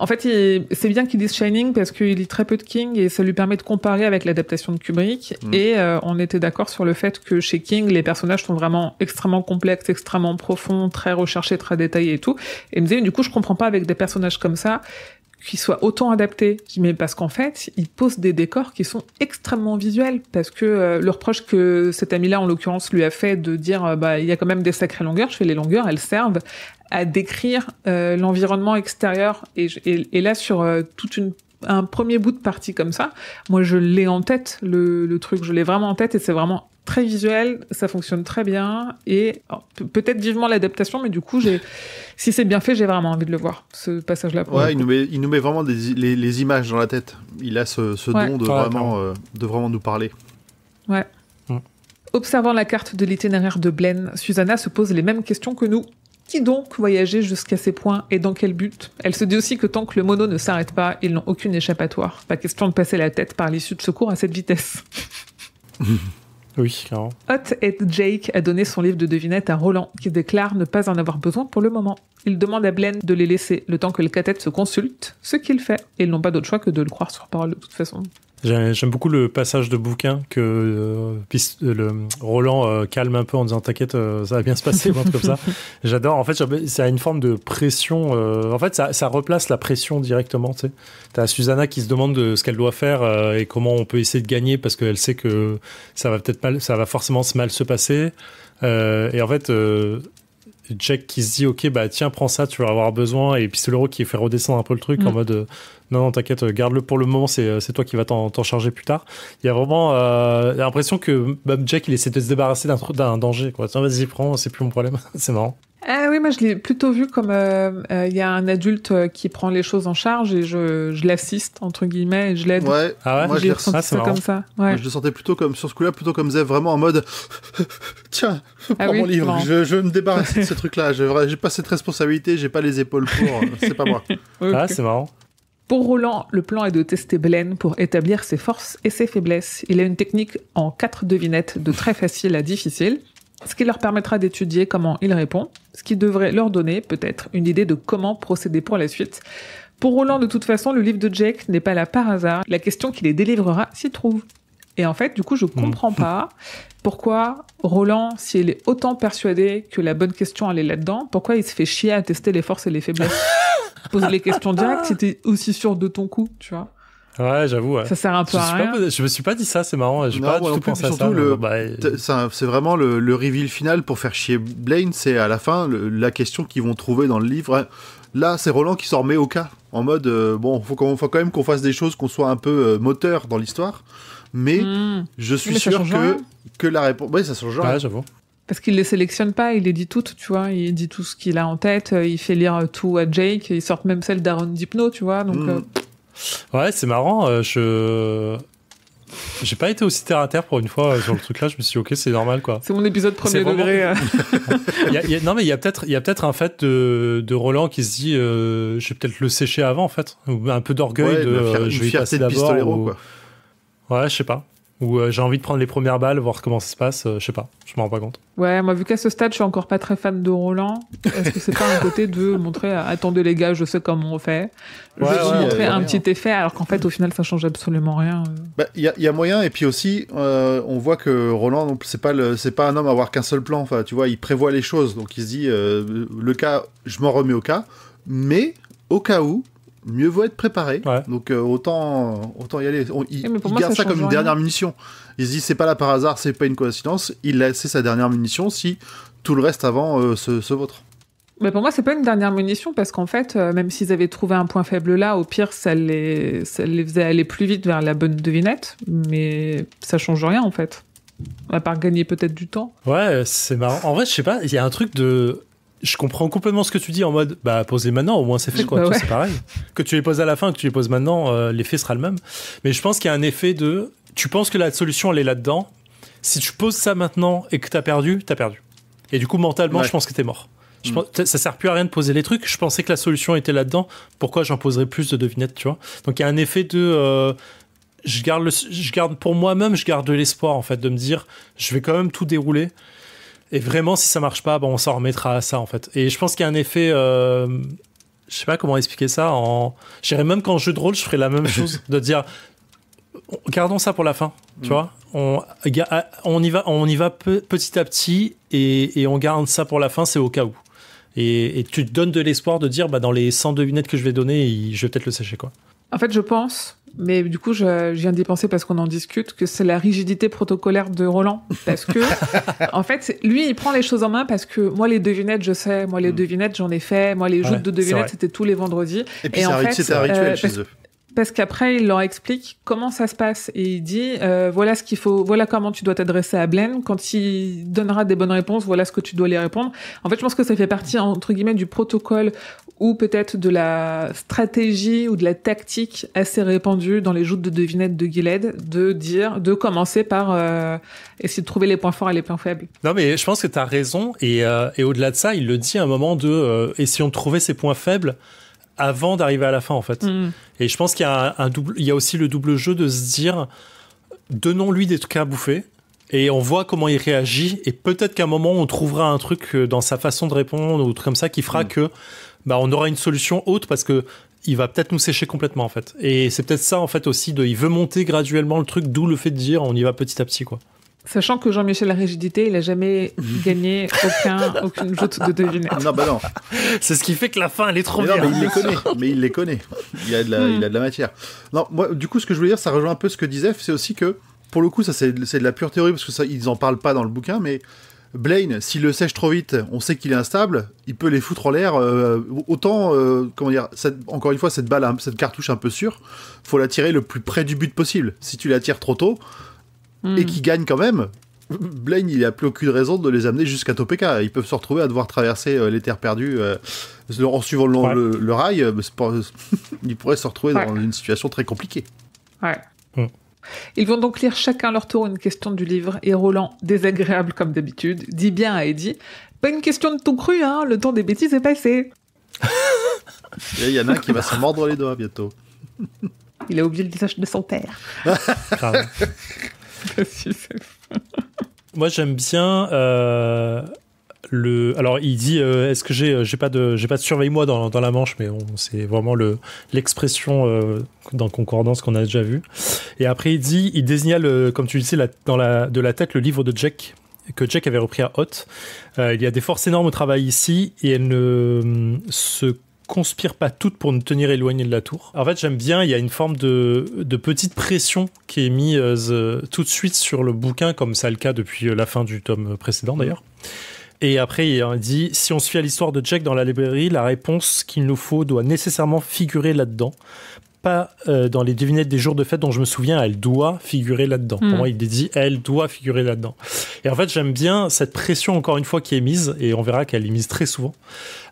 en fait, c'est bien qu'il lise Shining parce qu'il lit très peu de King et ça lui permet de comparer avec l'adaptation de Kubrick. Et on était d'accord sur le fait que chez King, les personnages sont vraiment extrêmement complexes, extrêmement profonds, très recherchés, très détaillés et tout. Et il me disait mais du coup, je comprends pas avec des personnages comme ça qui soient autant adaptés. Je dis, mais parce qu'en fait, ils posent des décors qui sont extrêmement visuels, parce que le reproche que cet ami-là, en l'occurrence, lui a fait de dire, il y a quand même des sacrées longueurs, je fais les longueurs, elles servent à décrire l'environnement extérieur. Et là, sur un premier bout de partie comme ça, moi, je l'ai en tête, le truc, je l'ai vraiment en tête, et c'est vraiment très visuel, ça fonctionne très bien, et peut-être vivement l'adaptation, mais du coup, si c'est bien fait, j'ai vraiment envie de le voir, ce passage-là. Ouais, il nous met vraiment les images dans la tête. Il a ce don de vraiment nous parler. Ouais. Observant la carte de l'itinéraire de Blaine, Susanna se pose les mêmes questions que nous. Qui donc voyageait jusqu'à ces points et dans quel but ? Elle se dit aussi que tant que le mono ne s'arrête pas, ils n'ont aucune échappatoire. Pas question de passer la tête par l'issue de secours à cette vitesse. Oui, clairement. Hot et Jake a donné son livre de devinettes à Roland, qui déclare ne pas en avoir besoin pour le moment. Il demande à Blaine de les laisser le temps que le cathète se consulte, ce qu'il fait. Et ils n'ont pas d'autre choix que de le croire sur parole de toute façon. J'aime beaucoup le passage de bouquin que Roland calme un peu en disant t'inquiète, ça va bien se passer, un truc comme ça. J'adore. En fait, ça a une forme de pression. En fait, ça replace la pression directement. Tu sais, t'as Susanna qui se demande de ce qu'elle doit faire et comment on peut essayer de gagner parce qu'elle sait que ça va forcément mal se passer. Et en fait, Jack qui se dit ok bah tiens prends ça, tu vas avoir besoin, et Pistolero qui fait redescendre un peu le truc en mode non t'inquiète, garde-le pour le moment, c'est toi qui vas t'en charger plus tard. Il y a vraiment l'impression que Jack il essaie de se débarrasser d'un danger quoi. Tiens vas-y prends, c'est plus mon problème. C'est marrant. Ah oui, moi je l'ai plutôt vu comme il y a un adulte qui prend les choses en charge et je l'assiste entre guillemets et je l'aide. Ouais. Ah ouais. Moi je l'ai ressenti ça comme ça. Ouais. Moi, je le sentais plutôt comme sur ce coup-là, plutôt comme Zev, vraiment en mode tiens, prends mon livre, non. je veux me débarrasser de ce truc-là. J'ai pas cette responsabilité, j'ai pas les épaules pour. C'est pas moi. Okay. Ah c'est marrant. Pour Roland, le plan est de tester Blaine pour établir ses forces et ses faiblesses. Il a une technique en 4 devinettes de très facile à difficile, ce qui leur permettra d'étudier comment il répond, ce qui devrait leur donner peut-être une idée de comment procéder pour la suite. Pour Roland, de toute façon, le livre de Jake n'est pas là par hasard. La question qui les délivrera s'y trouve. Et en fait, du coup, je comprends pas pourquoi Roland, s'il est autant persuadé que la bonne question elle est là-dedans, pourquoi il se fait chier à tester les forces et les faiblesses. Poser les questions directes si t'es aussi sûr de ton coup, tu vois. Ouais, j'avoue. Ouais. Ça sert un peu à rien. Je me suis pas dit ça, c'est marrant. J'ai pas du tout pensé à ça. C'est vraiment le reveal final pour faire chier Blaine. C'est à la fin la question qu'ils vont trouver dans le livre. Là, c'est Roland qui s'en remet au cas. En mode, faut quand même qu'on fasse des choses, qu'on soit un peu moteur dans l'histoire. Mais je suis sûr que la réponse... Oui, ça change rien. Ouais, j'avoue. Parce qu'il les sélectionne pas, il les dit toutes, tu vois. Il dit tout ce qu'il a en tête, il fait lire tout à Jake, il sort même celle d'Aaron Dipno, tu vois. Donc, ouais, c'est marrant. J'ai pas été aussi terre à terre pour une fois sur le truc là. Je me suis dit, ok, c'est normal quoi. C'est mon épisode premier degré. Non, mais il y a peut-être un fait de Roland qui se dit, je vais peut-être le sécher avant en fait, ou un peu d'orgueil je vais y passer d'abord. Quoi. Ouais, je sais pas. Ou j'ai envie de prendre les premières balles, voir comment ça se passe, je sais pas, je m'en rends pas compte. Ouais, moi vu qu'à ce stade je suis encore pas très fan de Roland, est-ce que c'est pas un côté de montrer, attendez les gars, je sais comment on fait, je vais vous montrer un petit effet, alors qu'en fait au final ça change absolument rien. Il y a moyen, et puis aussi on voit que Roland c'est pas un homme à avoir qu'un seul plan, enfin tu vois, il prévoit les choses, donc il se dit le cas, je m'en remets au cas, mais au cas où mieux vaut être préparé, donc autant y aller. Il garde ça comme une dernière munition. Il se dit c'est pas là par hasard, c'est pas une coïncidence. C'est sa dernière munition si tout le reste avant se vautre. Mais pour moi c'est pas une dernière munition parce qu'en fait même s'ils avaient trouvé un point faible là, au pire ça les faisait aller plus vite vers la bonne devinette, mais ça change rien en fait. À part gagner peut-être du temps. Ouais, c'est marrant. En vrai je sais pas, il y a un truc de... Je comprends complètement ce que tu dis en mode pose-les maintenant, au moins c'est fait quoi. C'est pareil. Que tu les poses à la fin, que tu les poses maintenant, l'effet sera le même. Mais je pense qu'il y a un effet de tu penses que la solution elle est là-dedans. Si tu poses ça maintenant et que t'as perdu. Et du coup mentalement je pense que t'es mort. Je pense, ça sert plus à rien de poser les trucs. Je pensais que la solution était là-dedans. Pourquoi j'en poserais plus de devinettes, tu vois? Donc il y a un effet de je garde pour moi-même, je garde de l'espoir en fait de me dire je vais quand même tout dérouler. Et vraiment, si ça marche pas, on s'en remettra à ça, en fait. Et je pense qu'il y a un effet... je sais pas comment expliquer ça. Je dirais même qu'en jeu de rôle, je ferais la même chose. De dire, gardons ça pour la fin, tu vois. On y va petit à petit et on garde ça pour la fin, c'est au cas où. Et tu te donnes de l'espoir de dire, dans les 100 devinettes que je vais donner, je vais peut-être le sécher, quoi. En fait, je pense... Mais du coup, je viens d'y penser parce qu'on en discute, que c'est la rigidité protocolaire de Roland. Parce que, en fait, lui, il prend les choses en main parce que moi, les devinettes, je sais. Moi, les devinettes, j'en ai fait. Moi, les joutes de devinettes, c'était tous les vendredis. Et puis, c'était un rituel chez eux. Parce qu'après, il leur explique comment ça se passe. Et il dit, voilà ce qu'il faut, voilà comment tu dois t'adresser à Blaine. Quand il donnera des bonnes réponses, voilà ce que tu dois lui répondre. En fait, je pense que ça fait partie, entre guillemets, du protocole ou peut-être de la stratégie ou de la tactique assez répandue dans les joutes de devinettes de Gilead, de commencer par essayer de trouver les points forts et les points faibles. Non, mais je pense que t'as raison. Et au-delà de ça, il le dit à un moment de essayons de trouver ces points faibles avant d'arriver à la fin, en fait. Et je pense qu'il y a il y a aussi le double jeu de se dire donnons-lui des trucs à bouffer et on voit comment il réagit, et peut-être qu'à un moment on trouvera un truc dans sa façon de répondre ou truc comme ça qui fera que on aura une solution haute, parce que il va peut-être nous sécher complètement, en fait. Et c'est peut-être ça, en fait, aussi, il veut monter graduellement le truc, d'où le fait de dire on y va petit à petit, quoi. Sachant que Jean-Michel Rigidité, il a jamais gagné aucune joute de devinette. Non. C'est ce qui fait que la fin, elle est trop bien. Mais il les connaît. Il a de la matière. Non, moi, du coup, ce que je voulais dire, ça rejoint un peu ce que disait, c'est aussi que, pour le coup, ça c'est de la pure théorie, parce que ça, ils en parlent pas dans le bouquin, mais Blaine, s'il le sèche trop vite, on sait qu'il est instable, il peut les foutre en l'air. Autant, encore une fois, cette balle, cette cartouche un peu sûre, faut la tirer le plus près du but possible. Si tu la tires trop tôt, et qu'il gagne quand même, Blaine, il n'a plus aucune raison de les amener jusqu'à Topeka. Ils peuvent se retrouver à devoir traverser les terres perdues en suivant le rail. Ils pourraient se retrouver dans une situation très compliquée. Ouais. Ils vont donc lire chacun leur tour une question du livre et Roland, désagréable comme d'habitude, dit bien à Eddie « Pas une question de tout cru, hein, le temps des bêtises est passé. » Il y en a un qui va se mordre les doigts bientôt. Il a oublié le visage de son père. Moi, j'aime bien Alors, il dit est-ce que j'ai pas de surveille-moi dans la Manche, mais c'est vraiment l'expression dans Concordance qu'on a déjà vu. Et après, il désigna comme tu le sais, de la tête le livre de Jack que Jack avait repris à Hot. Il y a des forces énormes au travail ici et elles ne se conspirent pas toutes pour nous tenir éloignés de la tour. En fait, j'aime bien, il y a une forme de petite pression qui est mise tout de suite sur le bouquin, comme c'est le cas depuis la fin du tome précédent d'ailleurs. Et après, il dit « Si on se fie à l'histoire de Jack dans la librairie, la réponse qu'il nous faut doit nécessairement figurer là-dedans. Pas dans les devinettes des jours de fête dont je me souviens, elle doit figurer là-dedans. Pour moi, il dit « Elle doit figurer là-dedans. » Et en fait, j'aime bien cette pression, encore une fois, qui est mise, et on verra qu'elle est mise très souvent.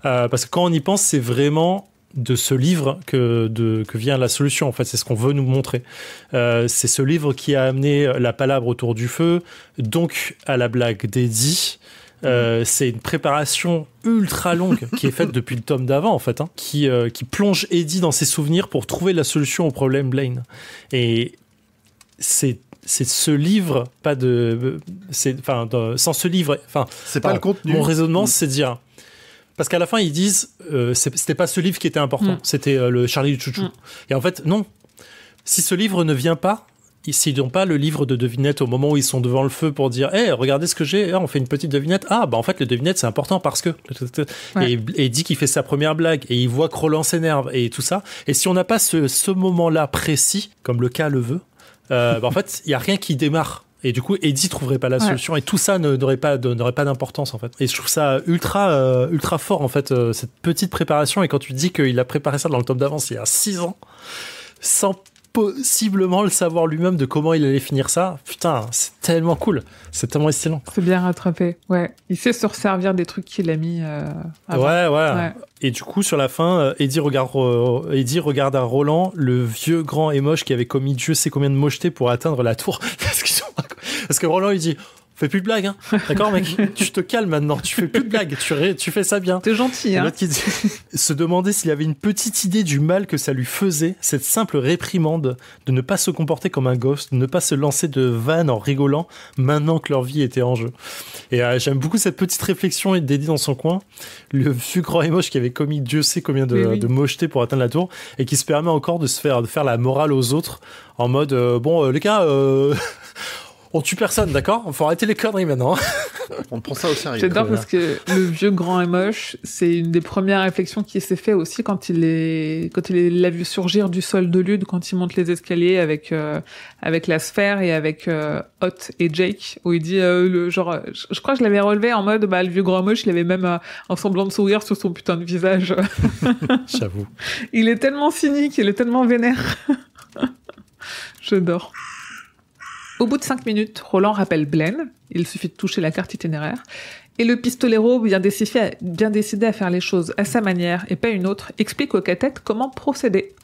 Parce que quand on y pense, c'est vraiment de ce livre que vient la solution. En fait, c'est ce qu'on veut nous montrer. C'est ce livre qui a amené la palabre autour du feu, donc à la blague d'Eddie. C'est une préparation ultra longue qui est faite depuis le tome d'avant en fait, qui plonge Eddie dans ses souvenirs pour trouver la solution au problème Blaine. Et c'est ce livre, sans ce livre, c'est pas le contenu. Mon raisonnement, c'est de dire, parce qu'à la fin ils disent, c'était pas ce livre qui était important, c'était le Charlie du Chouchou. Et en fait non, si ce livre ne vient pas, s'ils n'ont pas le livre de devinettes au moment où ils sont devant le feu pour dire hey, regardez ce que j'ai, on fait une petite devinette, en fait les devinettes c'est important parce que et dit qu'il fait sa première blague et il voit que Roland s'énerve et tout ça, et si on n'a pas ce moment-là précis comme le cas le veut, en fait il n'y a rien qui démarre et du coup Eddie trouverait pas la solution et tout ça n'aurait pas d'importance en fait. Et je trouve ça ultra fort en fait, cette petite préparation. Et quand tu dis qu'il a préparé ça dans le tome d'avance il y a 6 ans sans possiblement le savoir lui-même de comment il allait finir ça, putain, c'est tellement cool, c'est tellement excellent. C'est bien rattrapé, ouais. Il sait se resservir des trucs qu'il a mis avant. Ouais. Et du coup, sur la fin, Eddie regarde à Roland, le vieux grand et moche qui avait commis Dieu sait combien de mochetés pour atteindre la tour. Parce que Roland, il dit fais plus de blagues, hein. D'accord, mec? Tu te calmes maintenant, tu fais plus de blagues, tu fais ça bien. T'es gentil, hein. L'autre qui dit, se demandait s'il avait une petite idée du mal que ça lui faisait, cette simple réprimande de ne pas se comporter comme un gosse, de ne pas se lancer de vannes en rigolant maintenant que leur vie était en jeu. Et j'aime beaucoup cette petite réflexion d'Eddie dans son coin, le vieux grand et moche qui avait commis Dieu sait combien de mochetés pour atteindre la tour, et qui se permet encore de faire la morale aux autres en mode les gars, on tue personne, d'accord? Il faut arrêter les conneries maintenant. On prend ça au sérieux. J'adore parce que le vieux grand et moche, c'est une des premières réflexions qui s'est fait aussi quand il l'a vu surgir du sol de Lude, quand il monte les escaliers avec la sphère et avec Hot et Jake, où il dit je crois que je l'avais relevé en mode le vieux grand moche, il avait même un semblant de sourire sur son putain de visage. J'avoue. Il est tellement cynique, il est tellement vénère. J'adore. Au bout de 5 minutes, Roland rappelle Blaine, il suffit de toucher la carte itinéraire, et le pistolero, bien décidé à faire les choses à sa manière et pas une autre, explique au cathète comment procéder.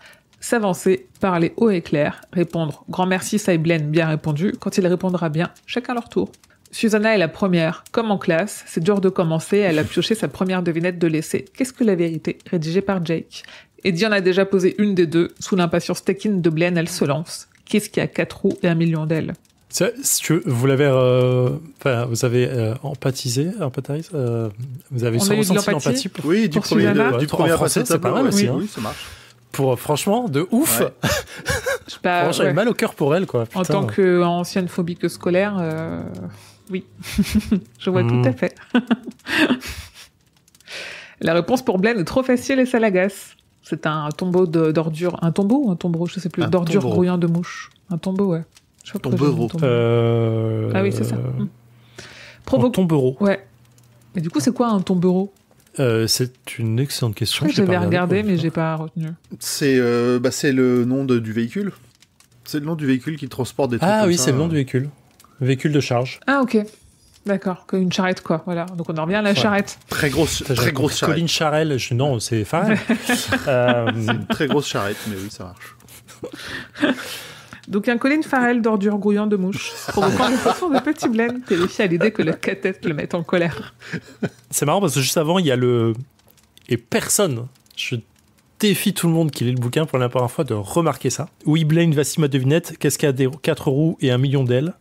S'avancer, parler haut et clair, répondre « Grand merci, ça est Blaine, bien répondu », quand il répondra bien, chacun leur tour. Susanna est la première, comme en classe, c'est dur de commencer, elle a pioché sa première devinette de l'essai « Qu'est-ce que la vérité ?» rédigée par Jake. Eddie en a déjà posé une des deux, sous l'impatience taquine de Blaine, elle se lance. Qu'est-ce qui a 4 roues et 1 million d'ailes? Vous l'avez, vous avez empathisé, vous avez ressenti l'empathie pour... Oui, du premier français, c'est pas mal aussi. Oui, ça marche. Franchement, de ouf. Ouais. Franchement, j'avais mal au cœur pour elle, quoi. Putain. En tant qu'ancienne phobique scolaire, oui, je vois tout à fait. La réponse pour Blaine est trop facile et ça l'agace. C'est un tombeau d'ordures, un tombeau ou un tombereau, je sais plus, d'ordures grouillant de mouches. Un tombeau, ouais. Tombereau. Ah oui, c'est ça. En tombereau. Ouais. Mais du coup, c'est quoi un tombereau ? C'est une excellente question. Je l'avais regardé, mais j'ai pas retenu. C'est le nom du véhicule. C'est le nom du véhicule qui transporte des trucs. Ah oui, c'est le nom du véhicule. Véhicule de charge. Ah ok. D'accord, comme une charrette quoi. Voilà. Donc on en revient à la charrette. Très grosse charrette. Colin Charrel. Non, c'est Farrell. C'est une très grosse charrette, mais oui, ça marche. Donc un Colin Farrell d'ordures grouillant de mouches, provoquant le poisson de Petit Blaine, terrifié à l'idée que le cathète le mette en colère. C'est marrant parce que juste avant, il y a et personne, je défie tout le monde qui lit le bouquin pour la première fois de remarquer ça. Oui, Blaine, voici ma devinette, qu'est-ce qu'il y a des 4 roues et 1 million d'ailes ?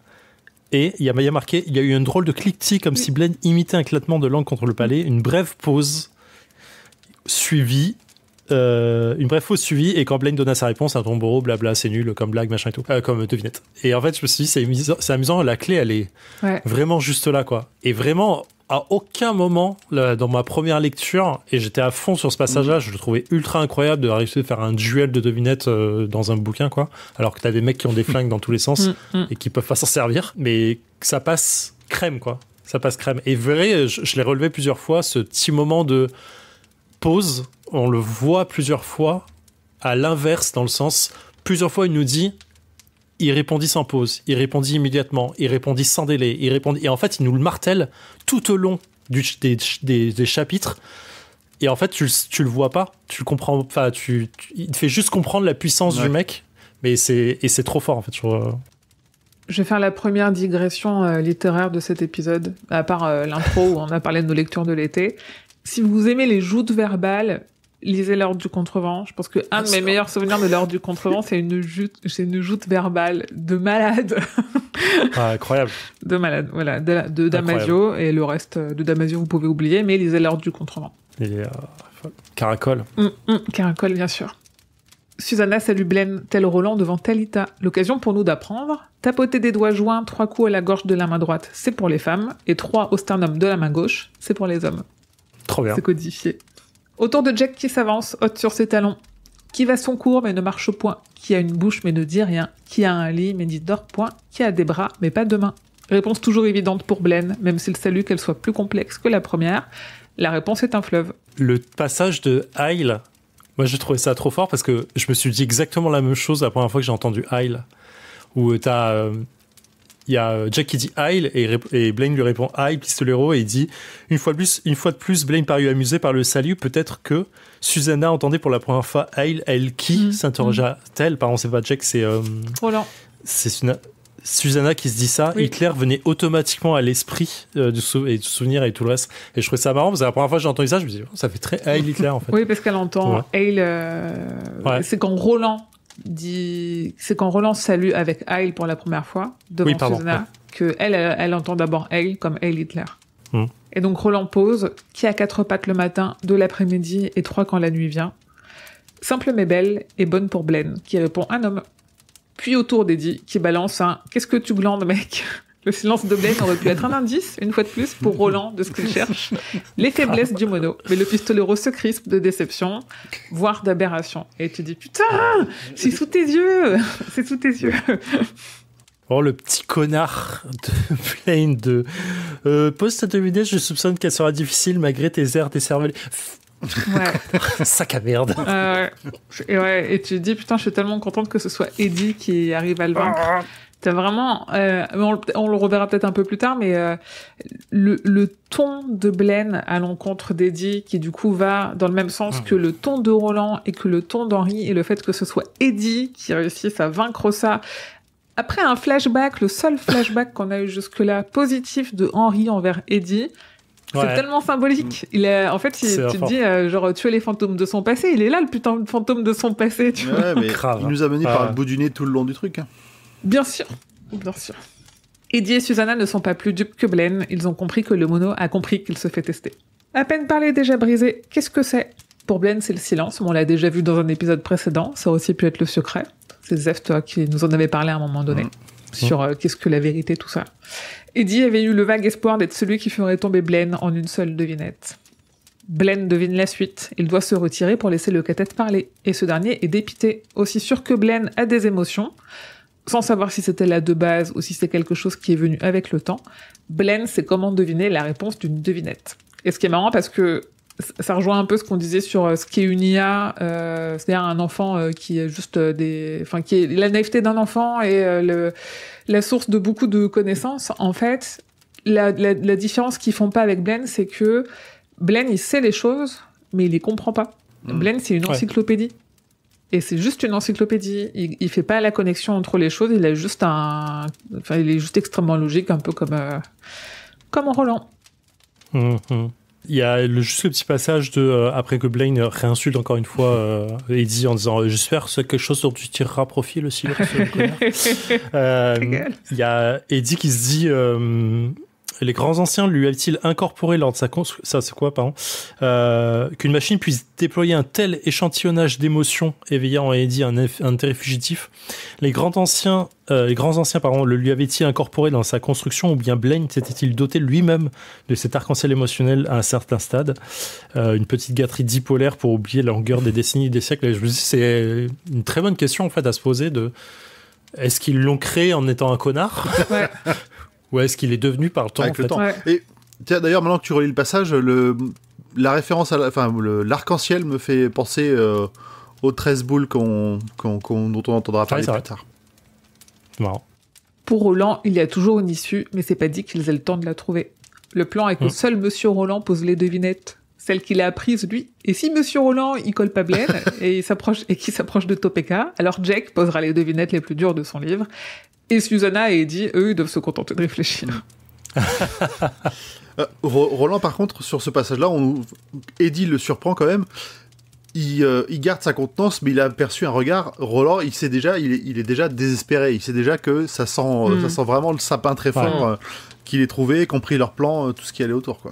Et il y a marqué, il y a eu un drôle de cliquetis comme si Blaine imitait un éclatement de langue contre le palais, une brève pause suivie, et quand Blaine donna sa réponse, un tombereau, blabla, c'est nul, comme blague, machin et tout, comme devinette. Et en fait, je me suis dit, c'est amusant, la clé, elle est vraiment juste là, quoi. Et vraiment, à aucun moment, là, dans ma première lecture, et j'étais à fond sur ce passage-là, je le trouvais ultra incroyable de réussir à faire un duel de devinettes dans un bouquin, quoi. Alors que t'as des mecs qui ont des flingues dans tous les sens et qui peuvent pas s'en servir, mais ça passe crème, quoi. Ça passe crème. Et vrai, je l'ai relevé plusieurs fois, ce petit moment de pause, on le voit plusieurs fois à l'inverse, dans le sens, plusieurs fois il nous dit, il répondit sans pause, il répondit immédiatement, il répondit sans délai, et en fait il nous le martèle tout au long des chapitres, et en fait tu le vois pas, tu le comprends, enfin il te fait juste comprendre la puissance du mec, mais c'est trop fort en fait. Je vais faire la première digression littéraire de cet épisode, à part l'intro où on a parlé de nos lectures de l'été. Si vous aimez les joutes verbales, lisez L'Ordre du Contrevent. Je pense que un de mes meilleurs souvenirs de L'Ordre du Contrevent, c'est une joute verbale de malade. Ah, incroyable. De malade, voilà, de Damasio, et le reste de Damasio vous pouvez oublier, mais lisez L'Ordre du Contrevent. Et Caracol. Caracol, bien sûr. Susanna salue Blaine, tel Roland devant Talita. L'occasion pour nous d'apprendre. Tapoter des doigts joints, 3 coups à la gorge de la main droite, c'est pour les femmes, et 3 au sternum de la main gauche, c'est pour les hommes. Trop bien. C'est codifié. Autour de Jack qui s'avance, haute sur ses talons. Qui va son cours mais ne marche point. Qui a une bouche mais ne dit rien. Qui a un lit mais n'y dort point. Qui a des bras mais pas de mains. Réponse toujours évidente pour Blaine, même s'il salue qu'elle soit plus complexe que la première. La réponse est un fleuve. Le passage de Heil, moi j'ai trouvé ça trop fort parce que je me suis dit exactement la même chose la première fois que j'ai entendu Heil. Où t'as... il y a Jack qui dit Heil et Blaine lui répond Heil, pistolero, et il dit une fois de plus, Blaine parut amusé par le salut. Peut-être que Susanna entendait pour la première fois Heil, elle qui s'interrogea-t-elle. Pardon, c'est pas Jack, c'est Roland. C'est Susanna qui se dit ça. Oui. Hitler venait automatiquement à l'esprit du souvenir et tout le reste. Et je trouvais ça marrant parce que la première fois que j'ai entendu ça, je me dis ça fait très Heil Hitler en fait. Oui, parce qu'elle entend Heil. C'est quand Roland salue avec Heil pour la première fois devant Susanna, que elle entend d'abord Heil comme Heil Hitler. Et donc Roland pose, qui a 4 pattes le matin, 2 l'après-midi et 3 quand la nuit vient. Simple mais belle et bonne pour Blaine, qui répond un homme. Puis autour d'Eddie, qui balance un « Qu'est-ce que tu glandes, mec ?» Le silence de Blaine aurait pu être un indice, une fois de plus, pour Roland de ce qu'il cherche. Les faiblesses du mono. Mais le pistolero se crispe de déception, voire d'aberration. Et tu dis « Putain, c'est sous tes yeux ! C'est sous tes yeux !» Oh, le petit connard de Blaine de pose ta devinette, je soupçonne qu'elle sera difficile malgré tes airs décervelés. Ouais. Sac à merde. Et tu te dis putain, je suis tellement contente que ce soit Eddie qui arrive à le vaincre. T'as vraiment, on le reverra peut-être un peu plus tard, mais le ton de Blaine à l'encontre d'Eddie, qui du coup va dans le même sens que le ton de Roland et que le ton d'Henri, et le fait que ce soit Eddie qui réussisse à vaincre ça. Après un flashback, le seul flashback qu'on a eu jusque-là positif de Henri envers Eddie, c'est tellement symbolique. En fait, tu te dis, genre, tuer les fantômes de son passé. Il est là, le putain de fantôme de son passé, tu vois. Mais il nous a mené par le bout du nez tout le long du truc. Bien sûr. Eddie et Susanna ne sont pas plus dupes que Blaine. Ils ont compris que le mono a compris qu'il se fait tester. À peine parlé, déjà brisé. Qu'est-ce que c'est ? Pour Blaine, c'est le silence. On l'a déjà vu dans un épisode précédent. Ça aurait aussi pu être le secret. C'est Zef, toi, qui nous en avait parlé à un moment donné. Sur qu'est-ce que la vérité, tout ça. Eddie avait eu le vague espoir d'être celui qui ferait tomber Blaine en une seule devinette. Blaine devine la suite. Il doit se retirer pour laisser le cathète parler. Et ce dernier est dépité. Aussi sûr que Blaine a des émotions, sans savoir si c'était là de base ou si c'est quelque chose qui est venu avec le temps, Blaine sait comment deviner la réponse d'une devinette. Et ce qui est marrant parce que ça rejoint un peu ce qu'on disait sur ce qu'est une IA, c'est-à-dire un enfant qui est juste qui est la naïveté d'un enfant et la source de beaucoup de connaissances. En fait, la différence qu'ils font pas avec Blaine, c'est que Blaine, il sait les choses, mais il les comprend pas. Blaine, c'est une encyclopédie. Et c'est juste une encyclopédie. Il fait pas la connexion entre les choses, il est juste extrêmement logique, un peu comme Roland. Il y a juste le petit passage après que Blaine réinsulte encore une fois Eddie en disant j'espère que c'est quelque chose dont tu tireras profit, le silence. Il y a Eddie qui se dit les grands anciens lui avaient-ils incorporé lors de sa construction, qu'une machine puisse déployer un tel échantillonnage d'émotions éveillant en Eddie un intérêt fugitif. Les grands anciens le lui avaient-ils incorporé dans sa construction, ou bien Blaine s'était-il doté lui-même de cet arc-en-ciel émotionnel à un certain stade. Une petite gâterie dipolaire pour oublier la longueur des décennies et des siècles. Et je me dis, c'est une très bonne question en fait à se poser est-ce qu'ils l'ont créé en étant un connard? Ouais. Ou est-ce qu'il est devenu par le temps, avec en le fait. temps. Ouais. Et tiens, d'ailleurs, maintenant que tu relis le passage, la référence l'arc-en-ciel me fait penser aux 13 boules dont on entendra parler plus tard. Marrant. Pour Roland, il y a toujours une issue, mais c'est pas dit qu'ils aient le temps de la trouver. Le plan est que seul Monsieur Roland pose les devinettes, celles qu'il a apprises lui. Et si Monsieur Roland, il colle pas Blaine et qu'il s'approche de Topeka, alors Jack posera les devinettes les plus dures de son livre. Et Susanna et Eddie, eux, ils doivent se contenter de réfléchir. Roland, par contre, sur ce passage-là, Eddie le surprend quand même. Il garde sa contenance, mais il a aperçu un regard. Roland, il sait déjà, il est déjà désespéré. Il sait déjà que ça sent vraiment le sapin très fort qu'il ait trouvé, compris leur plan, tout ce qui allait autour, quoi.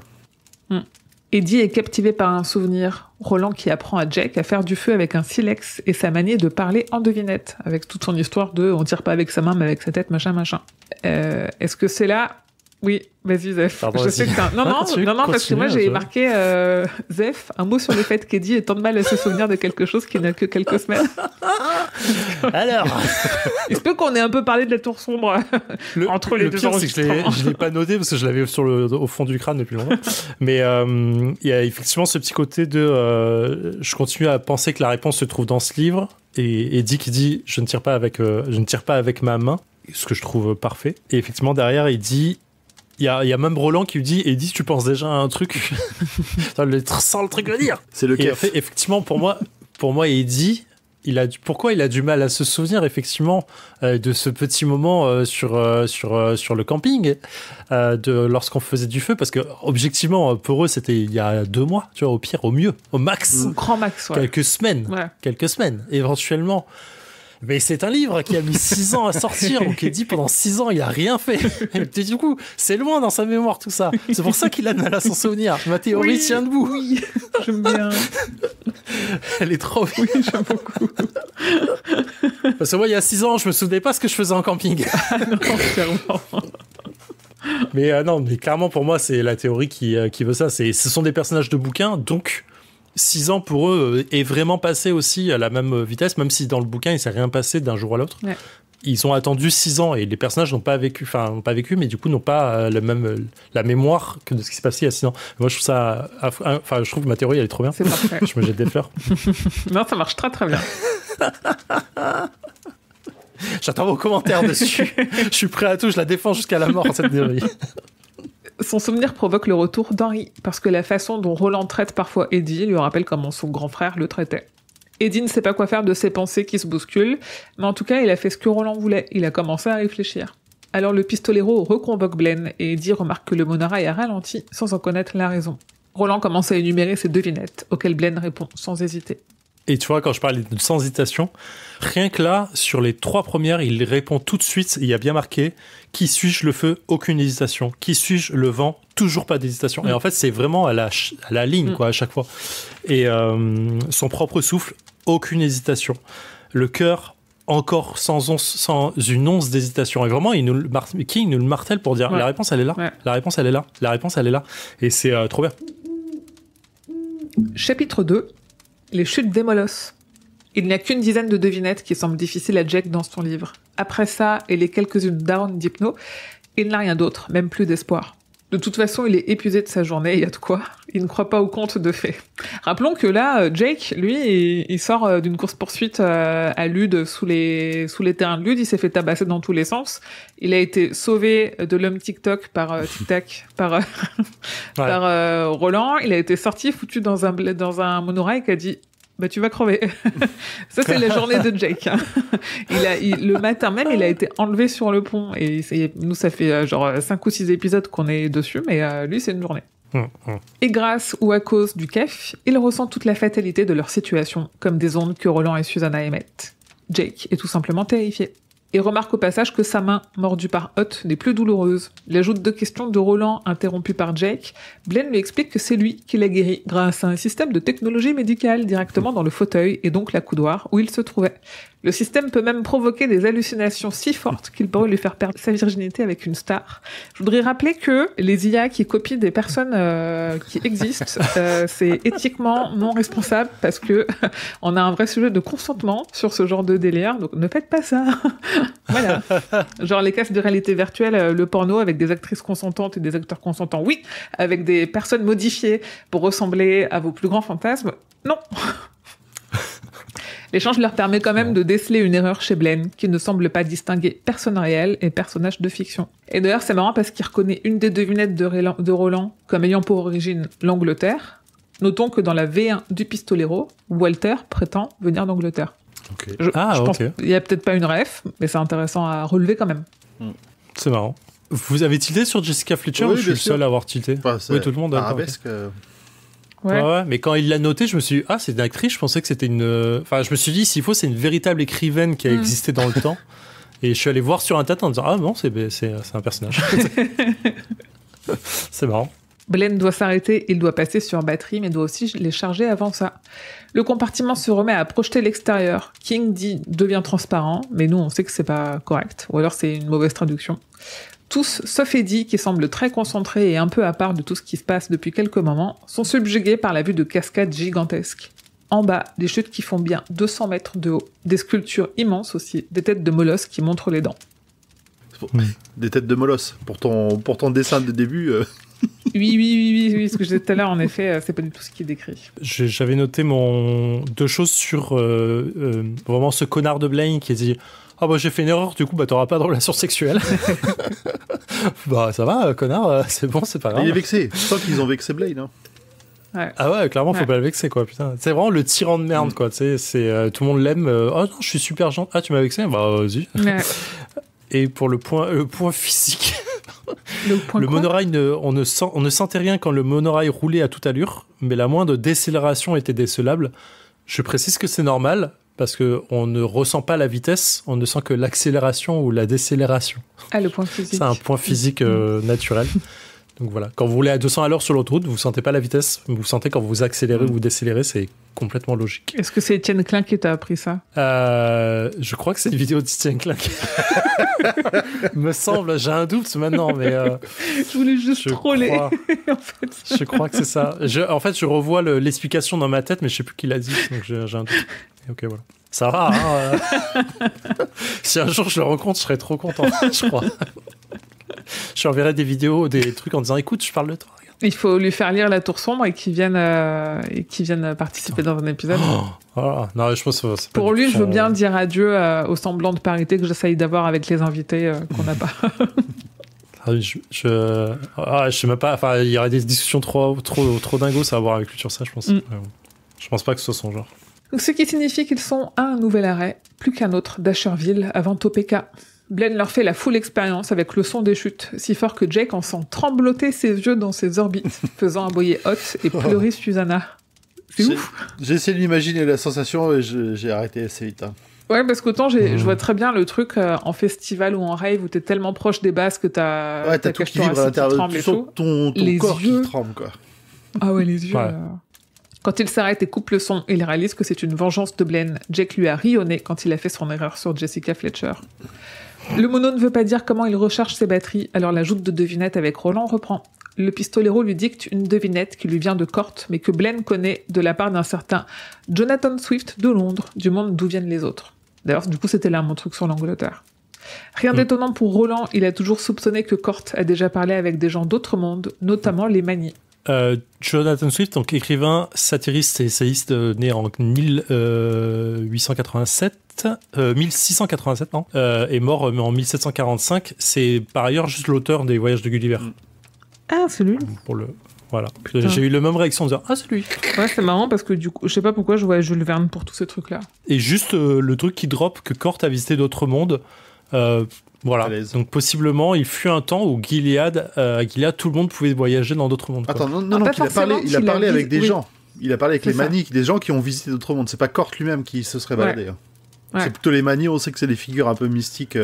Eddie est captivé par un souvenir. Roland qui apprend à Jack à faire du feu avec un silex et sa manie de parler en devinette, avec toute son histoire de on tire pas avec sa main mais avec sa tête, machin. Est-ce que c'est là? Oui, vas-y Zef. Pardon, je sais que non, parce que moi j'ai marqué Zef, un mot sur le fait qu'Eddie ait tant de mal à se souvenir de quelque chose qui n'a que quelques semaines. Alors, il se peut qu'on ait un peu parlé de la tour sombre entre les deux enregistrements. Je l'ai pas noté parce que je l'avais au fond du crâne depuis longtemps. Mais il y a effectivement ce petit côté de je continue à penser que la réponse se trouve dans ce livre, et Eddie qui dit je ne tire pas avec ma main, ce que je trouve parfait. Et effectivement derrière il dit il y a même Roland qui lui dit Eddie, tu penses déjà à un truc sans le truc à dire. C'est le cas. Effectivement, pour moi, Eddie, pourquoi il a du mal à se souvenir effectivement de ce petit moment sur le camping lorsqu'on faisait du feu, parce que objectivement pour eux c'était il y a 2 mois, tu vois, au pire, au mieux, au max, grand max, quelques semaines éventuellement. Mais c'est un livre qui a mis 6 ans à sortir, donc Eddie, pendant 6 ans, il a rien fait. Et du coup, c'est loin dans sa mémoire tout ça. C'est pour ça qu'il a de mal à s'en souvenir. Ma théorie tient debout. Oui, j'aime bien. Elle est trop bien. Oui, j'aime beaucoup. Parce que moi, il y a 6 ans, je me souvenais pas ce que je faisais en camping. Ah non, clairement. Mais clairement, pour moi, c'est la théorie qui veut ça. Ce sont des personnages de bouquins, donc 6 ans pour eux est vraiment passé aussi à la même vitesse, même si dans le bouquin il s'est rien passé d'un jour à l'autre. Ouais. Ils ont attendu 6 ans et les personnages n'ont pas vécu, mais du coup n'ont pas la mémoire que de ce qui s'est passé il y a 6 ans. Moi je trouve ça, je trouve que ma théorie elle est trop bien. C'est parfait. Je me jette des fleurs. Non, ça marche très très bien. J'attends vos commentaires dessus. Je suis prêt à tout, je la défends jusqu'à la mort cette théorie. Son souvenir provoque le retour d'Henry, parce que la façon dont Roland traite parfois Eddie lui rappelle comment son grand frère le traitait. Eddie ne sait pas quoi faire de ses pensées qui se bousculent, mais en tout cas, il a fait ce que Roland voulait, il a commencé à réfléchir. Alors le pistolero reconvoque Blaine, et Eddie remarque que le monorail a ralenti, sans en connaître la raison. Roland commence à énumérer ses devinettes, auxquelles Blaine répond sans hésiter. Et tu vois, quand je parlais de sans hésitation, rien que là, sur les 3 premières, il répond tout de suite. Il y a bien marqué « Qui suis-je le feu ?» Aucune hésitation. « Qui suis-je le vent ?» Toujours pas d'hésitation. Et en fait, c'est vraiment à la ligne, quoi, à chaque fois. Et son propre souffle, aucune hésitation. Le cœur, encore sans une once d'hésitation. Et vraiment, King nous le martèle pour dire « La réponse, elle est là. Ouais. La réponse, elle est là. La réponse, elle est là. » Et c'est trop bien. Chapitre 2. Les chutes d'Émolos. Il n'y a qu'une dizaine de devinettes qui semblent difficiles à Jake dans son livre. Après ça, et les quelques-unes d'Aaron d'Hypno, il n'a rien d'autre, même plus d'espoir. De toute façon, il est épuisé de sa journée, il y a de quoi. Il ne croit pas aux contes de fées. Rappelons que là, Jake, lui, il sort d'une course-poursuite à Lude, sous les terrains de Lude. Il s'est fait tabasser dans tous les sens. Il a été sauvé de l'homme TikTok par par Roland. Il a été sorti, foutu dans un monorail qui a dit bah tu vas crever. Ça c'est la journée de Jake. Hein. Le matin même, il a été enlevé sur le pont et nous ça fait genre 5 ou 6 épisodes qu'on est dessus, mais lui c'est une journée. Et grâce ou à cause du kef, il ressent toute la fatalité de leur situation, comme des ondes que Roland et Susanna émettent. Jake est tout simplement terrifié. Et remarque au passage que sa main, mordue par Hot, n'est plus douloureuse. Il ajoute 2 questions de Roland interrompues par Jake. Blaine lui explique que c'est lui qui l'a guéri grâce à un système de technologie médicale directement dans le fauteuil et donc la coudoir où il se trouvait. Le système peut même provoquer des hallucinations si fortes qu'il pourrait lui faire perdre sa virginité avec une star. Je voudrais rappeler que les IA qui copient des personnes qui existent, c'est éthiquement non responsable parce que on a un vrai sujet de consentement sur ce genre de délire, donc ne faites pas ça. Voilà. Genre les casques de réalité virtuelle, le porno avec des actrices consentantes et des acteurs consentants, oui. Avec des personnes modifiées pour ressembler à vos plus grands fantasmes, non. L'échange leur permet quand même de déceler une erreur chez Blaine, qui ne semble pas distinguer personne réel et personnage de fiction. Et d'ailleurs, c'est marrant parce qu'il reconnaît une des devinettes de Roland comme ayant pour origine l'Angleterre. Notons que dans la V1 du Pistolero, Walter prétend venir d'Angleterre. Okay. Je pense qu'il y a peut-être pas une ref, mais c'est intéressant à relever quand même. C'est marrant. Vous avez tilté sur Jessica Fletcher ou je suis le seul à avoir tilté? Oui, tout le monde a. Arabesque. Ouais, mais quand il l'a noté, je me suis dit, c'est une actrice, je pensais que c'était une... Enfin, je me suis dit, s'il faut, c'est une véritable écrivaine qui a existé dans le temps. Et je suis allé voir sur Internet en disant, non, c'est un personnage. C'est marrant. Blaine doit s'arrêter, il doit passer sur batterie, mais doit aussi les charger avant ça. Le compartiment se remet à projeter l'extérieur. King dit « devient transparent », mais nous, on sait que c'est pas correct. Ou alors c'est une mauvaise traduction. Tous, sauf Eddie, qui semble très concentré et un peu à part de tout ce qui se passe depuis quelques moments, sont subjugués par la vue de cascades gigantesques. En bas, des chutes qui font bien 200 mètres de haut, des sculptures immenses aussi, des têtes de molosses qui montrent les dents. Des têtes de molosses. Pour ton dessin de début... Oui, ce que je disais tout à l'heure, en effet, c'est pas du tout ce qui est décrit. J'avais noté 2 choses sur vraiment ce connard de Blaine qui a dit j'ai fait une erreur, du coup t'auras pas de relation sexuelle. Ça va, connard, c'est bon, c'est pas grave. Il est vexé. Je sens qu'ils ont vexé Blaine. Hein. Ouais. Ah ouais, clairement, faut pas le vexer, quoi, putain. C'est vraiment le tyran de merde, quoi. Tu sais, tout le monde l'aime. Non, je suis super gentil. Ah, tu m'as vexé? Vas-y. Ouais. Et pour le point physique. Le monorail, on ne sentait rien quand le monorail roulait à toute allure, mais la moindre décélération était décelable. Je précise que c'est normal, parce qu'on ne ressent pas la vitesse, on ne sent que l'accélération ou la décélération. Ah, le point physique. C'est un point physique naturel. Donc voilà, quand vous roulez à 200 à l'heure sur l'autoroute, vous ne sentez pas la vitesse, vous sentez quand vous accélérez ou vous décélérez, c'est complètement logique. Est-ce que c'est Étienne Klein qui t'a appris ça? Je crois que c'est une vidéo d'Étienne Klein. Me semble, j'ai un doute maintenant, mais... je voulais juste troller. En fait. Je crois que c'est ça. En fait, je revois l'explication dans ma tête, mais je ne sais plus qui l'a dit, donc j'ai un doute. Ok, voilà. Ça va, hein Si un jour je le rencontre, je serais trop content, je crois. Je lui enverrai des vidéos, des trucs en disant écoute, je parle de toi. Regarde. Il faut lui faire lire La Tour Sombre et qu'il vienne participer dans un épisode. Voilà. Non, je pense que c'est pour lui, je veux bien dire adieu au semblant de parité que j'essaye d'avoir avec les invités qu'on n'a pas. Je sais même pas. Enfin, il y aurait des discussions trop dingos à avoir avec lui sur ça, je pense. Je pense pas que ce soit son genre. Donc, ce qui signifie qu'ils sont à un nouvel arrêt, plus qu'un autre d'Asherville avant Topeka. Blaine leur fait la full expérience avec le son des chutes, si fort que Jake en sent trembloter ses yeux dans ses orbites, faisant aboyer Hot et pleurer Susanna. C'est ouf. J'ai essayé de m'imaginer la sensation et j'ai arrêté assez vite. Hein. Ouais, parce qu'autant je vois très bien le truc en festival ou en rave où t'es tellement proche des basses que t'as tout qui vibre à l'intérieur, tu sens ton corps yeux... qui tremble, quoi. Ah ouais, les yeux... Ouais. Quand il s'arrête et coupe le son, il réalise que c'est une vengeance de Blaine. Jake lui a rionné quand il a fait son erreur sur Jessica Fletcher. Le mono ne veut pas dire comment il recharge ses batteries, alors la joute de devinette avec Roland reprend. Le pistolero lui dicte une devinette qui lui vient de Cort, mais que Blaine connaît de la part d'un certain Jonathan Swift de Londres, du monde d'où viennent les autres. D'ailleurs, du coup, c'était là mon truc sur l'Angleterre. Rien d'étonnant pour Roland, il a toujours soupçonné que Cort a déjà parlé avec des gens d'autres mondes, notamment les Manies. Jonathan Swift, donc écrivain, satiriste et essayiste né en 1687, est mort en 1745. C'est par ailleurs juste l'auteur des Voyages de Gulliver. Ah, c'est lui. Voilà. J'ai eu la même réaction en disant ah, c'est lui. Ouais, c'est marrant parce que du coup, je sais pas pourquoi je vois Jules Verne pour tous ces trucs-là. Et juste le truc qui drop que Cort a visité d'autres mondes. Voilà. Donc possiblement, il fut un temps où Gilead, tout le monde pouvait voyager dans d'autres mondes. Attends, non, il a parlé avec des gens. Il a parlé avec les Manies, des gens qui ont visité d'autres mondes. C'est pas Cort lui-même qui se serait baladé. Ouais. Ouais. C'est plutôt les Manies. On sait que c'est des figures un peu mystiques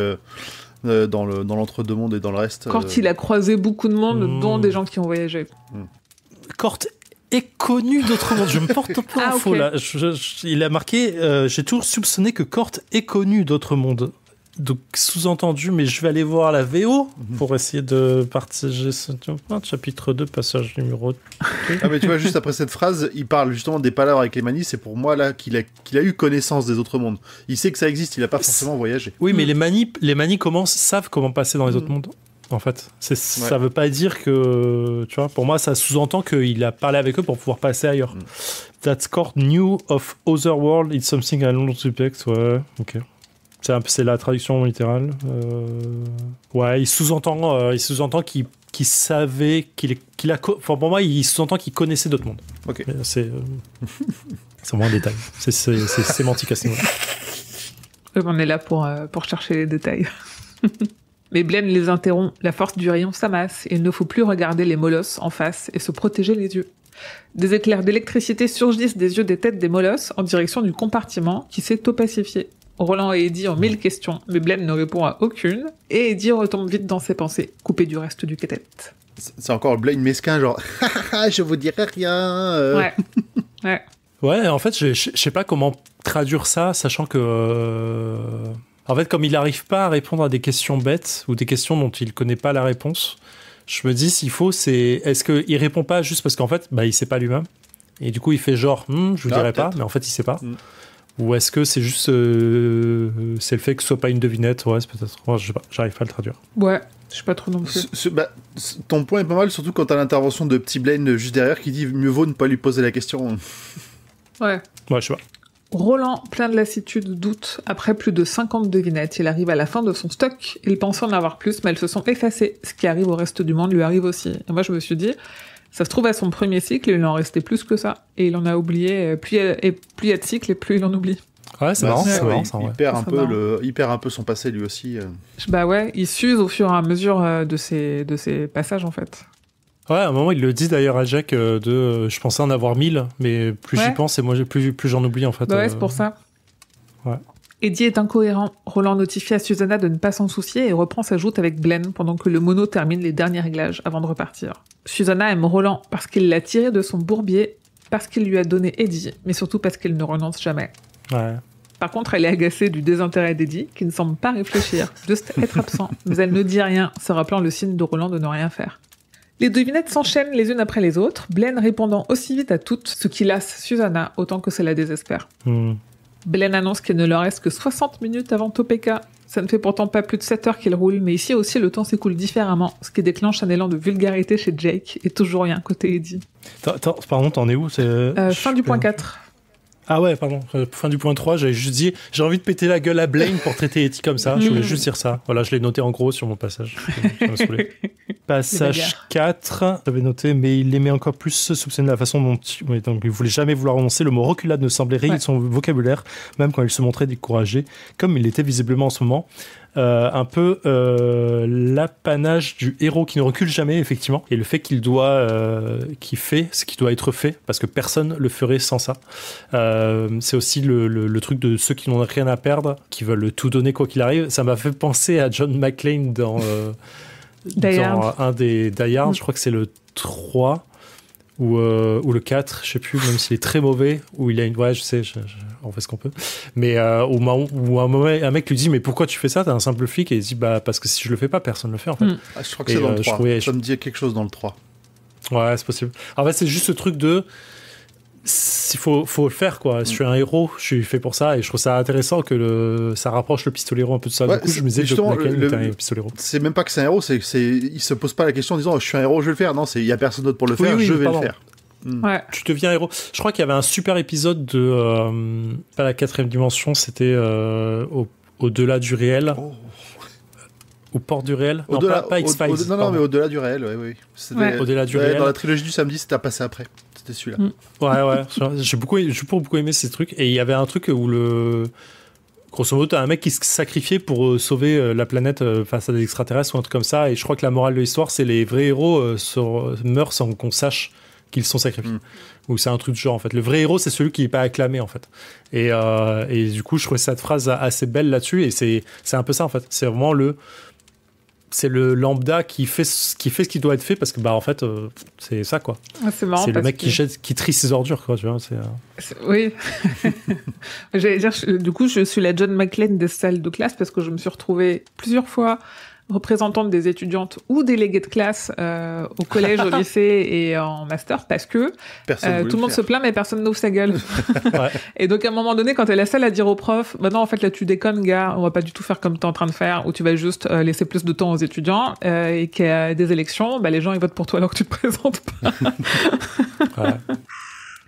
dans l'entre-deux-mondes et dans le reste. Cort, il a croisé beaucoup de monde, dont des gens qui ont voyagé. Cort est connu d'autres mondes. Je me porte un peu en faux là. Il a marqué. J'ai toujours soupçonné que Cort est connu d'autres mondes. Donc, sous-entendu, mais je vais aller voir la VO pour essayer de partager ce chapitre 2, passage numéro 2. Ah, mais tu vois, juste après cette phrase, il parle justement des palabres avec les Manies. C'est pour moi là qu'il a eu connaissance des autres mondes. Il sait que ça existe, il n'a pas forcément voyagé. Oui, mais les Manies savent comment passer dans les autres mondes. En fait, ça veut pas dire que, tu vois, pour moi, ça sous-entend qu'il a parlé avec eux pour pouvoir passer ailleurs. That Cort knew of other world, it's something I don't suspect. Ouais, ok. C'est la traduction littérale. Ouais, il sous-entend qu'il savait pour moi, il sous-entend qu'il connaissait d'autres mondes. Ok. C'est moins un détail. C'est sémantique à ce niveau-là. On est là pour chercher les détails. Mais Blaine les interrompt. La force du rayon s'amasse et il ne faut plus regarder les molosses en face et se protéger les yeux. Des éclairs d'électricité surgissent des yeux des têtes des molosses en direction du compartiment qui s'est opacifié. Roland et Eddie ont 1000 questions, mais Blaine ne répond à aucune, et Eddie retombe vite dans ses pensées, coupé du reste du quête. C'est encore Blaine mesquin, genre « Je vous dirai rien Ouais, en fait, je sais pas comment traduire ça, sachant que... En fait, comme il n'arrive pas à répondre à des questions bêtes, ou des questions dont il connaît pas la réponse, je me dis, s'il faut, est-ce qu'il répond pas juste parce qu'en fait, il sait pas lui-même, et du coup, il fait genre « Je vous dirai pas », mais en fait, il sait pas. Ou est-ce que c'est juste c'est le fait que ce soit pas une devinette? Ouais, c'est peut-être. Ouais, je sais pas, j'arrive pas à le traduire. Ouais, je sais pas trop non plus. Ton point est pas mal, surtout quand t'as l'intervention de Petit Blaine juste derrière qui dit mieux vaut ne pas lui poser la question. Ouais. Ouais, je sais pas. Roland, plein de lassitude, doute. Après plus de 50 devinettes, il arrive à la fin de son stock. Il pensait en avoir plus, mais elles se sont effacées. Ce qui arrive au reste du monde lui arrive aussi. Et moi, je me suis dit, ça se trouve à son premier cycle, il en restait plus que ça. Et il en a oublié, plus il y a de cycles, et plus il en oublie. Ouais, c'est marrant. Il perd un peu son passé, lui aussi. Bah ouais, il s'use au fur et à mesure de ses passages, en fait. Ouais, à un moment, il le dit d'ailleurs à Jack, je pensais en avoir 1000, mais plus j'y pense, et moi, plus j'en oublie, en fait. Bah ouais, c'est pour ça. Ouais. Eddie est incohérent. Roland notifie à Susanna de ne pas s'en soucier et reprend sa joute avec Blaine pendant que le mono termine les derniers réglages avant de repartir. Susanna aime Roland parce qu'il l'a tiré de son bourbier, parce qu'il lui a donné Eddie, mais surtout parce qu'il ne renonce jamais. Ouais. Par contre, elle est agacée du désintérêt d'Eddie, qui ne semble pas réfléchir, juste être absent. Mais elle ne dit rien, se rappelant le signe de Roland de ne rien faire. Les devinettes s'enchaînent les unes après les autres, Blaine répondant aussi vite à toutes, ce qui lasse Susanna autant que ça la désespère. Blaine annonce qu'il ne leur reste que 60 minutes avant Topeka. Ça ne fait pourtant pas plus de 7 heures qu'il roule, mais ici aussi le temps s'écoule différemment, ce qui déclenche un élan de vulgarité chez Jake, et toujours rien côté Eddie. Pardon, t'en es où? Fin du point 4. Ah ouais, pardon. Fin du point 3, j'avais juste dit j'ai envie de péter la gueule à Blaine pour traiter Eddie comme ça. Je voulais juste dire ça. Voilà, je l'ai noté en gros sur mon passage. Ça m'a saoulé. Passage 4, j'avais noté, mais il aimait encore plus soupçonner la façon dont il voulait jamais vouloir renoncer. Le mot reculade ne semblait rayer de son vocabulaire, même quand il se montrait découragé, comme il l'était visiblement en ce moment. Un peu l'apanage du héros qui ne recule jamais, effectivement, et le fait qu'il fait ce qui doit être fait, parce que personne le ferait sans ça. C'est aussi le truc de ceux qui n'ont rien à perdre, qui veulent tout donner quoi qu'il arrive. Ça m'a fait penser à John McClane dans un des Die Hard, je crois que c'est le 3 ou le 4, je sais plus, même s'il est très mauvais, où il a une... Ouais, je sais, on fait ce qu'on peut. Mais où un moment, un mec lui dit « Mais pourquoi tu fais ça? T'es un simple flic ?» Et il dit « Bah, parce que si je le fais pas, personne le fait, en fait. » Je crois que c'est dans le 3. Ça me dit quelque chose dans le 3. Ouais, c'est possible. En fait, c'est juste ce truc de... Il faut le faire, quoi. Je suis un héros, je suis fait pour ça, et je trouve ça intéressant que ça rapproche le pistolero un peu de ça. Ouais, du coup, je me disais que un pistolero. C'est même pas que c'est un héros, il se pose pas la question en disant je suis un héros, je vais le faire. Non, il y a personne d'autre pour le faire, je vais le faire. Ouais. Tu deviens héros. Je crois qu'il y avait un super épisode de pas la 4ème dimension, c'était au-delà du réel. Au port du réel. Au-delà, non, pas X-Files. Non, mais au-delà du réel, oui. Au-delà du réel. Dans la trilogie du samedi, c'était passé après. C'était celui-là. Ouais. J'ai beaucoup aimé ces trucs. Et il y avait un truc où grosso modo, t'as un mec qui se sacrifiait pour sauver la planète face à des extraterrestres ou un truc comme ça. Et je crois que la morale de l'histoire, c'est les vrais héros meurent sans qu'on sache qu'ils sont sacrifiés. Ou c'est un truc de genre, en fait. Le vrai héros, c'est celui qui n'est pas acclamé, en fait. Et du coup, je trouvais cette phrase assez belle là-dessus. Et c'est un peu ça, en fait. C'est vraiment c'est le lambda qui fait ce qui doit être fait parce que en fait c'est ça, quoi. C'est marrant, c'est le mec qui trie ses ordures, quoi, tu vois. Oui. J'allais dire, du coup, je suis la John McClane des salles de classe parce que je me suis retrouvée plusieurs fois représentante des étudiantes ou déléguée de classe au collège, au lycée et en master parce que tout le monde se plaint mais personne n'ouvre sa gueule. Ouais. Et donc à un moment donné, quand t'es la seule à dire au prof, non, en fait là tu déconnes, gars, on va pas du tout faire comme t'es en train de faire, ou tu vas juste laisser plus de temps aux étudiants et qu'il y a des élections, les gens ils votent pour toi alors que tu te présentes pas. Ouais.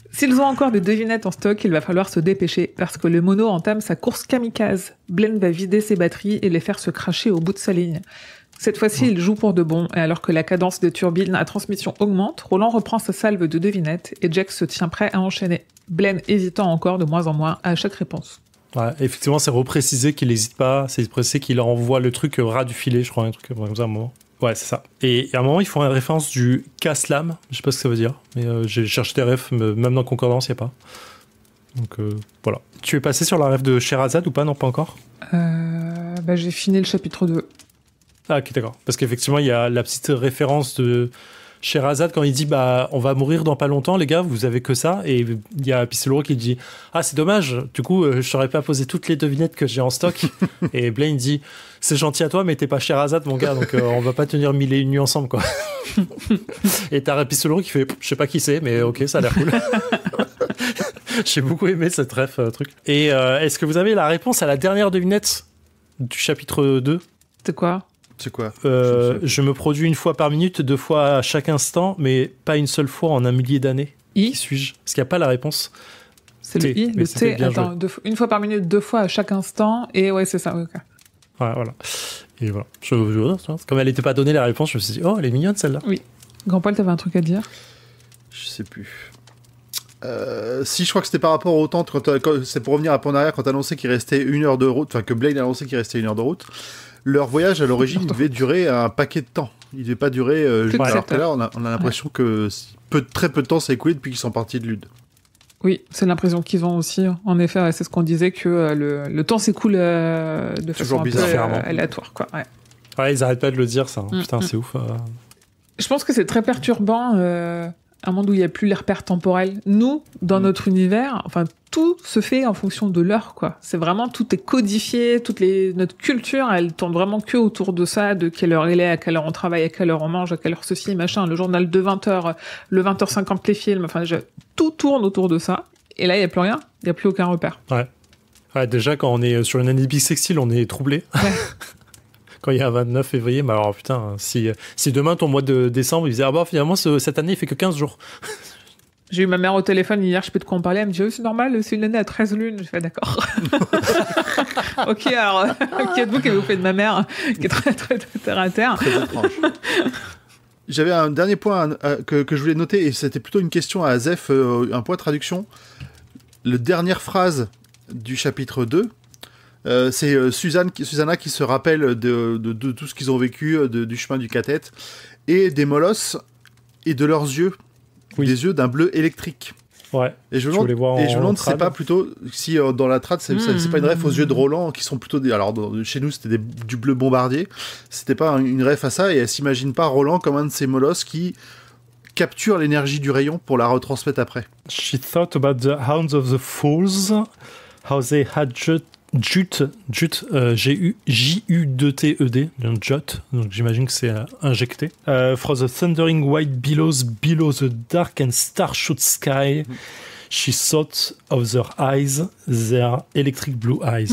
S'ils ont encore des devinettes en stock, il va falloir se dépêcher, parce que le mono entame sa course kamikaze. Blaine va vider ses batteries et les faire se cracher au bout de sa ligne. Cette fois-ci, il joue pour de bon, et alors que la cadence des turbines à transmission augmente, Roland reprend sa salve de devinettes, et Jack se tient prêt à enchaîner. Blaine hésitant encore de moins en moins à chaque réponse. Ouais, effectivement, c'est reprécisé qu'il n'hésite pas, c'est précisé qu'il envoie le truc ras du filet, je crois, un truc comme ça à un moment. Ouais, c'est ça. Et à un moment, ils font une référence du casse-lame. Je sais pas ce que ça veut dire, mais j'ai cherché des refs, même dans Concordance, il n'y a pas. Donc voilà. Tu es passé sur la ref de Sherazade ou pas? Non, pas encore. J'ai fini le chapitre 2. Ah, ok, d'accord. Parce qu'effectivement, il y a la petite référence de Sherazade quand il dit on va mourir dans pas longtemps, les gars, vous avez que ça. Et il y a Pistolero qui dit c'est dommage, du coup, je saurais pas poser toutes les devinettes que j'ai en stock. Et Blaine dit c'est gentil à toi, mais t'es pas Sherazade, mon gars, donc on va pas tenir 1001 nuits ensemble, quoi. Et t'as Pistolero qui fait je sais pas qui c'est, mais ok, ça a l'air cool. J'ai beaucoup aimé cette ref truc. Et est-ce que vous avez la réponse à la dernière devinette du chapitre 2? C'est quoi? C'est quoi? Je me produis une fois par minute, 2 fois à chaque instant, mais pas une seule fois en un millier d'années. Qui suis-je? Parce qu'il n'y a pas la réponse. C'est le I, le T. Attends, une fois par minute, 2 fois à chaque instant, et ouais, c'est ça. Okay. Ouais, voilà. Et voilà. Comme elle n'était pas donnée la réponse, je me suis dit, elle est mignonne celle-là. Oui. Grand-Paul, t'avais un truc à dire? Je sais plus. Si, je crois que c'était par rapport au temps, c'est pour revenir un peu en arrière, quand t'as annoncé qu'il restait 1 heure de route, enfin que Blaine a annoncé qu'il restait 1 heure de route. Leur voyage, à l'origine, il devait durer un paquet de temps. Il ne devait pas durer... alors que là, on a l'impression que très peu de temps s'est écoulé depuis qu'ils sont partis de Lude. Oui, c'est l'impression qu'ils ont aussi. En effet, c'est ce qu'on disait, que le temps s'écoule de façon un peu aléatoire, quoi. Ouais, ils n'arrêtent pas de le dire, ça. Putain, c'est ouf. Je pense que c'est très perturbant... un monde où il n'y a plus les repères temporels. Nous, dans notre univers, enfin, tout se fait en fonction de l'heure, quoi. C'est vraiment, tout est codifié, notre culture, elle tourne vraiment que autour de ça, de quelle heure il est, à quelle heure on travaille, à quelle heure on mange, à quelle heure ceci, machin, le journal de 20h, le 20h50 les films, enfin, tout tourne autour de ça. Et là, il n'y a plus rien, il n'y a plus aucun repère. Ouais, déjà, quand on est sur une année bissextile, on est troublé. Ouais. Quand il y a un 29 février, mais alors putain, si demain ton mois de décembre, il disait finalement cette année il fait que 15 jours. J'ai eu ma mère au téléphone hier, je sais pas de quoi on parlait, elle me dit c'est normal, c'est une année à 13 lunes. J'ai fait d'accord. Ok, alors qui êtes-vous qui avez fait de ma mère, qui est très très terre à terre. Très étrange. J'avais un dernier point que je voulais noter, et c'était plutôt une question à Azef, un point de traduction. La dernière phrase du chapitre 2, c'est Susanna qui se rappelle de tout ce qu'ils ont vécu, du chemin du cathète, et des molosses, et de leurs yeux, des yeux d'un bleu électrique. Ouais. Et je me demande si c'est pas plutôt, si dans la trad, c'est pas une ref aux yeux de Roland, qui sont plutôt alors chez nous c'était du bleu bombardier, c'était pas une ref à ça, et elle s'imagine pas Roland comme un de ces molosses qui capture l'énergie du rayon pour la retransmettre après. She thought about the hounds of the fools, how they had Jute, J-U-2-T-E-D, Jut, donc j'imagine que c'est injecté. For the thundering white billows below the dark and star-shot sky, she thought of their eyes, their electric blue eyes.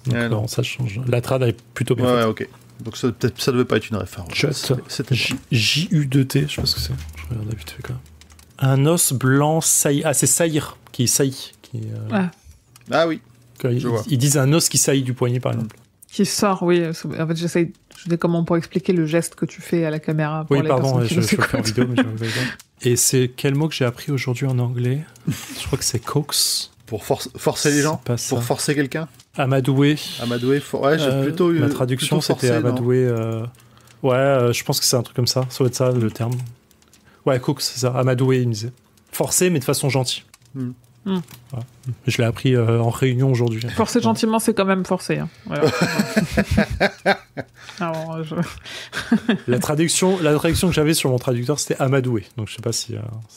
Donc non, ça change. La trad est plutôt bien faite. Ouais, ok. Donc ça devait pas être une référence. Jut, J-U-2-T, je sais pas ce que c'est. Je regarde vite fait quoi. Un os blanc saillit. Ah, c'est saillir qui saillit. Ah oui. Ils disent un os qui saillit du poignet, par exemple. Qui sort, oui. En fait, je sais comment pour expliquer le geste que tu fais à la caméra. Pour oui, pardon, je le fais en vidéo, mais je vais Et c'est quel mot que j'ai appris aujourd'hui en anglais? Je crois que c'est coax. Pour forcer les gens? Pour forcer quelqu'un? Amadouer. Ouais, j'ai plutôt eu. La traduction, c'était amadouer. Je pense que c'est un truc comme ça. Ça doit être ça, le terme. Ouais, coax, c'est ça. Amadouer, il me disait. Forcer, mais de façon gentille. Voilà. Je l'ai appris en réunion aujourd'hui. Forcer gentiment, c'est quand même forcer. Hein. Voilà. Alors, la traduction que j'avais sur mon traducteur, c'était amadouer. Donc je sais pas si.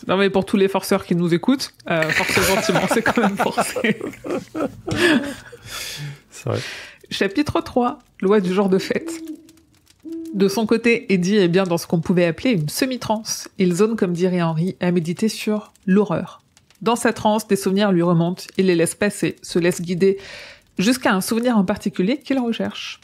Non, mais pour tous les forceurs qui nous écoutent, forcer gentiment, c'est quand même forcer. C'est vrai. Chapitre 3, loi du genre de fête. De son côté, Eddie est bien dans ce qu'on pouvait appeler une semi-transe. Il zone, comme dirait Henry, à méditer sur l'horreur. Dans sa transe, des souvenirs lui remontent, il les laisse passer, se laisse guider, jusqu'à un souvenir en particulier qu'il recherche.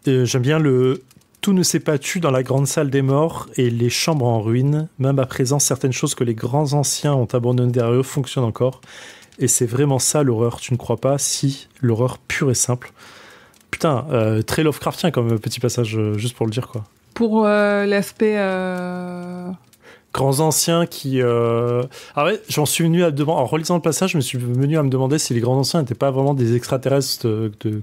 J'aime bien le « tout ne s'est pas tu dans la grande salle des morts et les chambres en ruine, même à présent certaines choses que les grands anciens ont abandonnées derrière eux fonctionnent encore. Et c'est vraiment ça l'horreur, tu ne crois pas? Si, l'horreur pure et simple. » Putain, très Lovecraftien comme petit passage, juste pour le dire, quoi. Pour l'aspect... Grands anciens qui... Ah ouais, j'en suis venu à me demander... En relisant le passage, je me suis venu à me demander si les grands anciens n'étaient pas vraiment des extraterrestres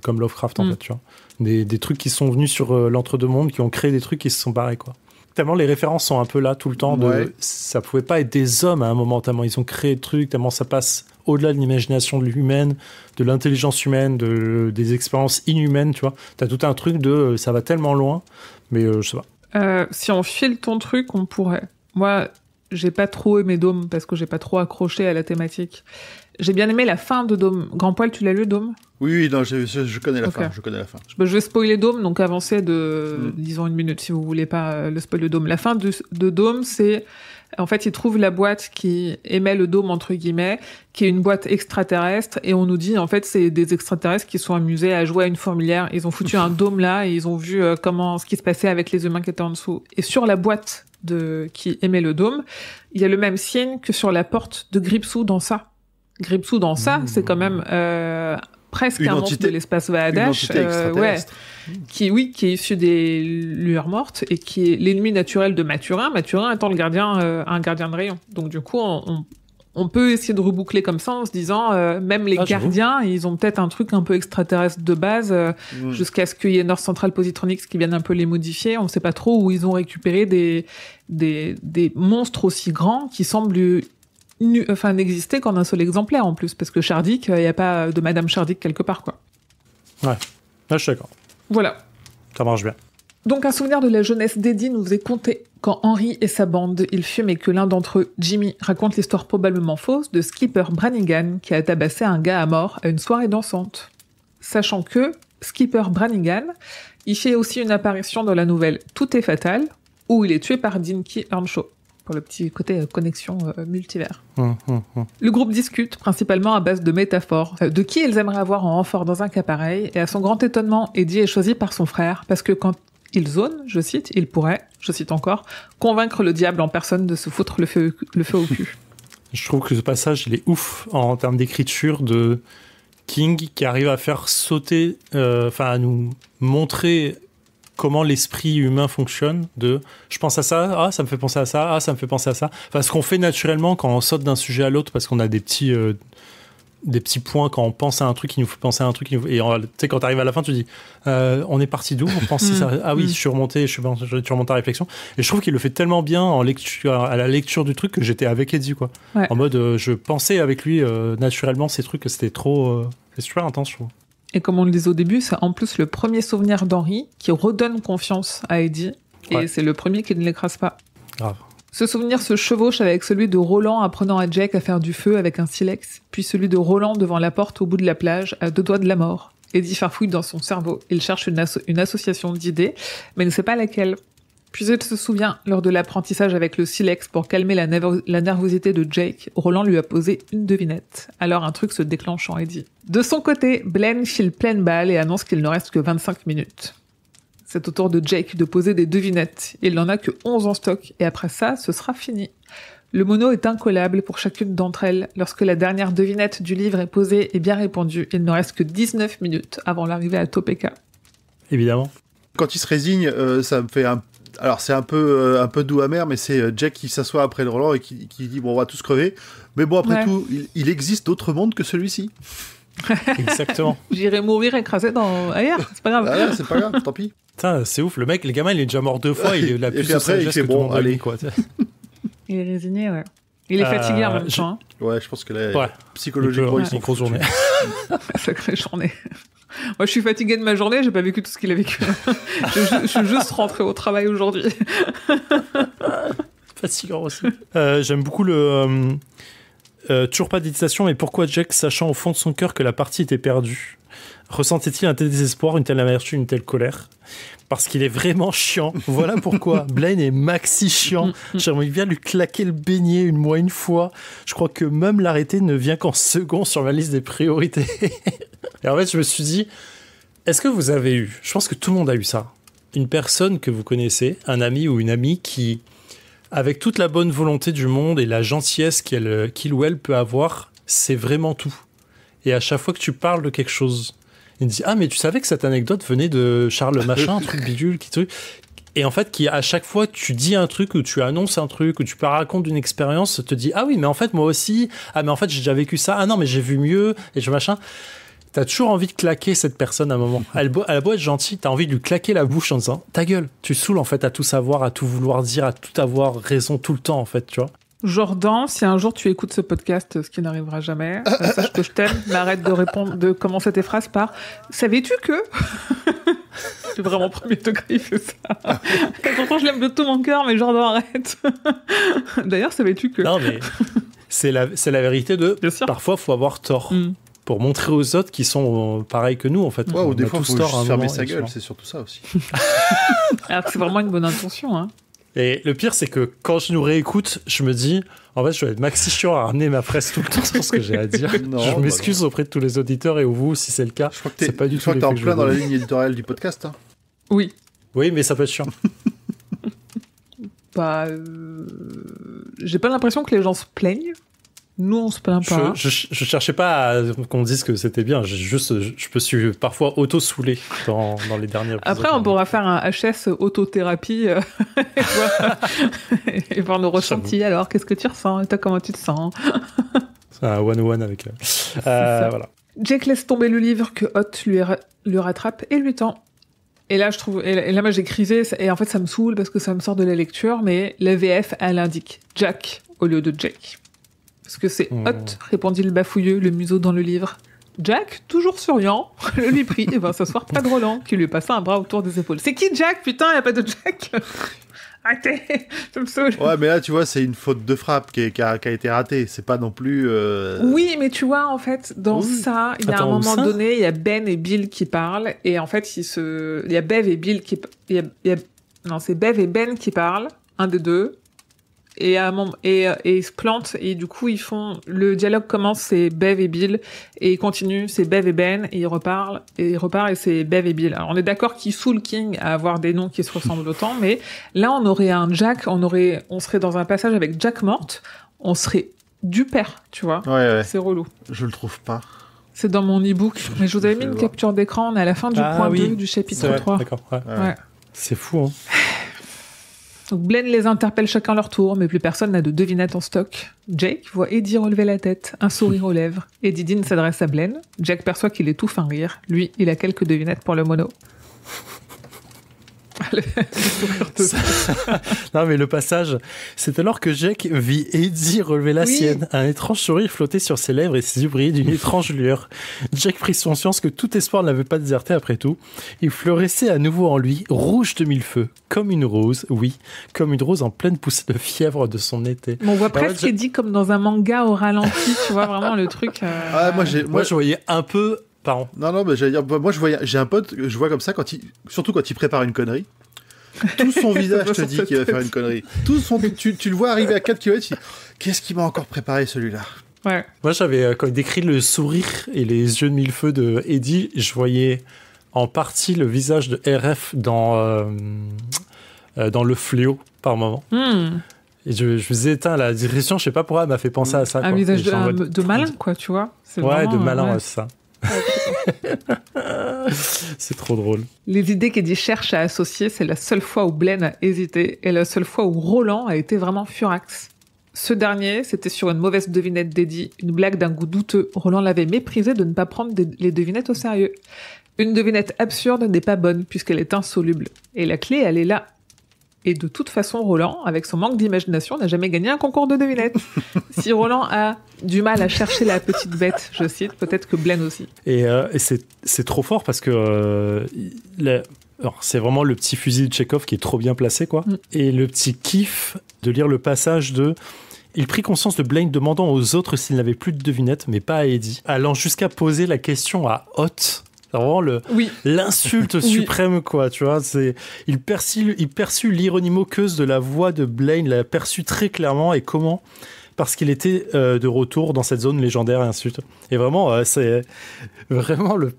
comme Lovecraft, en fait, tu vois. Des trucs qui sont venus sur l'entre-deux-mondes, qui ont créé des trucs qui se sont barrés, quoi. Tellement les références sont un peu là tout le temps. Ça pouvait pas être des hommes à un moment, tellement ils ont créé des trucs, tellement ça passe au-delà de l'imagination de l'humaine, de l'intelligence humaine, des expériences inhumaines, tu vois. T'as tout un truc de... ça va tellement loin, mais je sais pas. Si on file ton truc, on pourrait... Moi, j'ai pas trop aimé Dôme parce que j'ai pas trop accroché à la thématique. J'ai bien aimé la fin de Dôme. Grand Poil, tu l'as lu, Dôme? Oui, non, je connais la fin. Je connais la fin. Je vais spoiler Dôme, donc avancez de, disons, 1 minute si vous voulez pas le spoil de Dôme. La fin de Dôme, c'est... En fait, ils trouvent la boîte qui émet le dôme, entre guillemets, qui est une boîte extraterrestre, et on nous dit, en fait, c'est des extraterrestres qui sont amusés à jouer à une fourmilière. Ils ont foutu un dôme là, et ils ont vu ce qui se passait avec les humains qui étaient en dessous. Et sur la boîte qui émet le dôme, il y a le même signe que sur la porte de Gripsou dans ça. Gripsou dans ça, c'est quand même presque un monstre de l'espace Vaadash, qui est issu des lueurs mortes et qui est l'ennemi naturel de Mathurin. Mathurin étant un gardien de rayon. Donc du coup, on peut essayer de reboucler comme ça en se disant, même les gardiens, ils ont peut-être un truc un peu extraterrestre de base, jusqu'à ce qu'il y ait North Central Positronics qui viennent un peu les modifier. On ne sait pas trop où ils ont récupéré des monstres aussi grands qui semblent n'exister qu'en un seul exemplaire en plus, parce que Shardik, il n'y a pas de Madame Shardik quelque part, quoi. Ouais, là je suis d'accord. Voilà. Ça marche bien. Donc un souvenir de la jeunesse d'Eddie nous est conté quand Henry et sa bande, ils fument et que l'un d'entre eux, Jimmy, raconte l'histoire probablement fausse de Skipper Brannigan qui a tabassé un gars à mort à une soirée dansante. Sachant que Skipper Brannigan, il fait aussi une apparition dans la nouvelle Tout est fatal, où il est tué par Dinky Earnshaw, pour le petit côté connexion multivers. Le groupe discute, principalement à base de métaphores, de qui ils aimeraient avoir en renfort dans un cas pareil, et à son grand étonnement, Eddie est choisi par son frère, parce que quand il zone, je cite, il pourrait, je cite encore, convaincre le diable en personne de se foutre le feu au cul. Je trouve que ce passage, il est ouf en termes d'écriture de King, qui arrive à faire sauter, à nous montrer comment l'esprit humain fonctionne, je pense à ça, ça me fait penser à ça, ça me fait penser à ça. Enfin, ce qu'on fait naturellement quand on saute d'un sujet à l'autre, parce qu'on a des petits points quand on pense à un truc qui nous fait penser à un truc. Et tu sais, quand t'arrives à la fin, tu dis on est parti d'où? On pense ça. Ah oui, je suis remonté à réflexion. Et je trouve qu'il le fait tellement bien à la lecture du truc que j'étais avec Eddie, quoi. Ouais. En mode, je pensais avec lui naturellement ces trucs, que c'était trop... c'est super intense, je trouve. Et comme on le disait au début, c'est en plus le premier souvenir d'Henry qui redonne confiance à Eddie. Et c'est le premier qui ne l'écrase pas. Grave. Ce souvenir se chevauche avec celui de Roland apprenant à Jack à faire du feu avec un silex, puis celui de Roland devant la porte au bout de la plage, à 2 doigts de la mort. Eddie farfouille dans son cerveau. Il cherche une association d'idées, mais ne sait pas laquelle. Puis il se souvient, lors de l'apprentissage avec le silex pour calmer la nervosité de Jake, Roland lui a posé une devinette. Alors un truc se déclenche en Eddie. De son côté, Blaine file pleine balle et annonce qu'il ne reste que 25 minutes. C'est au tour de Jake de poser des devinettes. Il n'en a que 11 en stock, et après ça, ce sera fini. Le mono est incollable pour chacune d'entre elles. Lorsque la dernière devinette du livre est posée et bien répondue, il ne reste que 19 minutes avant l'arrivée à Topeka. Évidemment. Quand il se résigne, ça me fait un... Alors c'est un peu doux amer, mais c'est Jack qui s'assoit après le Roland et qui dit bon, on va tous crever. Mais bon, après tout, il existe d'autres mondes que celui-ci. Exactement. J'irai mourir écrasé ailleurs, c'est pas grave. Ah, c'est pas grave, tant pis. Putain, c'est ouf, le gamin il est déjà mort 2 fois, il a plus de sagesse que tout le monde allez quoi. Il est résigné, ouais. Il est fatigué en même temps. Hein. Ouais, je pense que là, psychologiquement, ils sont grosse journée. Sacrée journée. Moi, je suis fatiguée de ma journée, j'ai pas vécu tout ce qu'il a vécu. je suis juste rentrée au travail aujourd'hui. Fatigant aussi. J'aime beaucoup le... toujours pas d'hésitation, mais pourquoi Jack, sachant au fond de son cœur que la partie était perdue, ressentait-il un tel désespoir, une telle amertume, une telle colère ? Parce qu'il est vraiment chiant. Voilà pourquoi. Blaine est maxi chiant. J'aimerais bien lui claquer le beignet une fois. Je crois que même l'arrêter ne vient qu'en second sur ma liste des priorités. Et en fait, je me suis dit, est-ce que vous avez eu, je pense que tout le monde a eu ça, une personne que vous connaissez, un ami ou une amie qui, avec toute la bonne volonté du monde et la gentillesse qu'il ou elle peut avoir, c'est vraiment tout. Et à chaque fois que tu parles de quelque chose, il me dit « Ah, mais tu savais que cette anecdote venait de Charles Machin, un truc bidule, qui truc... » Et en fait, à chaque fois, tu dis un truc ou tu annonces un truc ou tu racontes une expérience, te dis « Ah oui, mais en fait, moi aussi. Ah, mais en fait, j'ai déjà vécu ça. Ah non, mais j'ai vu mieux. » Et je machin. T'as toujours envie de claquer cette personne à un moment. Elle a beau être gentille, t'as envie de lui claquer la bouche en disant « Ta gueule, tu saoules en fait à tout savoir, à tout vouloir dire, à tout avoir raison tout le temps, en fait, tu vois. » Jordan, si un jour tu écoutes ce podcast, ce qui n'arrivera jamais, sache que je t'aime, mais arrête de commencer tes phrases par « Savais-tu que ?» C'est vraiment premier degré, il fait ça. Et pourtant, je l'aime de tout mon cœur, mais Jordan, arrête. D'ailleurs, savais-tu que... Non, mais c'est la vérité de... Parfois, il faut avoir tort. Pour montrer aux autres qui sont pareils que nous, en fait. Ouais, ou des fois, il faut juste fermer sa gueule, c'est surtout ça aussi. Alors que c'est vraiment une bonne intention, hein. Et le pire, c'est que quand je nous réécoute, je me dis, en fait, je vais être maxi chiant à ramener ma presse tout le temps sur ce que j'ai à dire. Non, je m'excuse auprès de tous les auditeurs et vous, si c'est le cas. Je crois que c'est pas du tout. Je crois que t'es en plein dans la ligne éditoriale du podcast. Hein. Oui. Oui, mais ça peut être chiant. J'ai pas l'impression que les gens se plaignent. Nous, on se plaint pas. Je cherchais pas à qu'on dise que c'était bien. Je me suis parfois auto-saoulé dans les derniers épisodes. Après, on pourra faire un HS autothérapie et voir nos ressentis. Alors, qu'est-ce que tu ressens? Et toi, comment tu te sens? C'est un one-on-one avec... voilà. Jake laisse tomber le livre que Hot lui rattrape et lui tend. Et là, moi, j'ai crisé. Et en fait, ça me saoule parce que ça me sort de la lecture. Mais la VF, elle indique Jack au lieu de Jake. Parce que c'est Hot, répondit le bafouilleux, le museau dans le livre. Jack, toujours souriant, le lui prit et va s'asseoir près de Roland, qui lui passa un bras autour des épaules. C'est qui Jack? Putain, y a pas de Jack. Arrêtez, ça me saoule. Ouais, mais là, tu vois, c'est une faute de frappe qui a été ratée. C'est pas non plus... Oui, mais tu vois, en fait, dans ça, il y a un moment donné, il y a Ben et Bill qui parlent, et en fait, il y a Bev et Bill qui... Non, c'est Bev et Ben qui parlent, un des deux. Et ils se plantent et du coup le dialogue commence, c'est Bev et Bill, et il continue, c'est Bev et Ben, et il repart et c'est Bev et Bill. Alors on est d'accord qu'il saoule King à avoir des noms qui se ressemblent autant, mais là on aurait un Jack, on serait dans un passage avec Jack morte, on serait du père, tu vois. Ouais. C'est relou. Je le trouve pas. C'est dans mon e-book, mais je vous avais mis une capture d'écran, on est à la fin du point 2 du chapitre 3. D'accord, ouais. C'est fou, hein. Donc Blaine les interpelle chacun leur tour, mais plus personne n'a de devinette en stock. Jake voit Eddie relever la tête, un sourire aux lèvres. Eddie Dean s'adresse à Blaine. Jack perçoit qu'il étouffe un rire. Lui, il a quelques devinettes pour le mono. Non, mais le passage, c'est alors que Jack vit Eddie relever la sienne. Un étrange sourire flottait sur ses lèvres et ses yeux brillaient d'une étrange lueur. Jack prit conscience que tout espoir ne l'avait pas déserté après tout. Il florissait à nouveau en lui, rouge de mille feux, comme une rose, comme une rose en pleine poussée de fièvre de son été. On voit presque Eddie comme dans un manga au ralenti, tu vois, vraiment le truc... Moi, je voyais un peu Pardon. Non, mais j'allais dire, moi j'ai un pote, je vois comme ça, surtout quand il prépare une connerie. Tout son visage te dit qu'il va faire une connerie. Tu le vois arriver à 4 km, qu'est-ce qu'il m'a encore préparé celui-là? Ouais. Moi j'avais, quand il décrit le sourire et les yeux de mille-feux de Eddie, je voyais en partie le visage de RF dans Le Fléau par moment. Et je me disais, la direction, je sais pas pourquoi, elle m'a fait penser à ça. Un visage de malin, quoi, tu vois. C'est vraiment, de malin, ouais, c'est ça. C'est trop drôle. Les idées qu'Eddie cherche à associer, c'est la seule fois où Blaine a hésité et la seule fois où Roland a été vraiment furax. Ce dernier, c'était sur une mauvaise devinette d'Eddie, une blague d'un goût douteux. Roland l'avait méprisé de ne pas prendre les devinettes au sérieux. Une devinette absurde n'est pas bonne puisqu'elle est insoluble. Et la clé, elle est là. Et de toute façon, Roland, avec son manque d'imagination, n'a jamais gagné un concours de devinettes. Si Roland a du mal à chercher la petite bête, je cite, peut-être que Blaine aussi. Et c'est trop fort parce que alors, c'est vraiment le petit fusil de Tchekhov qui est trop bien placé, quoi. Et le petit kiff de lire le passage de... Il prit conscience de Blaine demandant aux autres s'il n'avait plus de devinettes, mais pas à Eddie, allant jusqu'à poser la question à Hot. C'est vraiment l'insulte suprême, quoi, tu vois. Il perçut l'ironie moqueuse de la voix de Blaine, l'a perçu très clairement, et comment? Parce qu'il était de retour dans cette zone légendaire, et ainsi de suite. Et vraiment, c'est vraiment le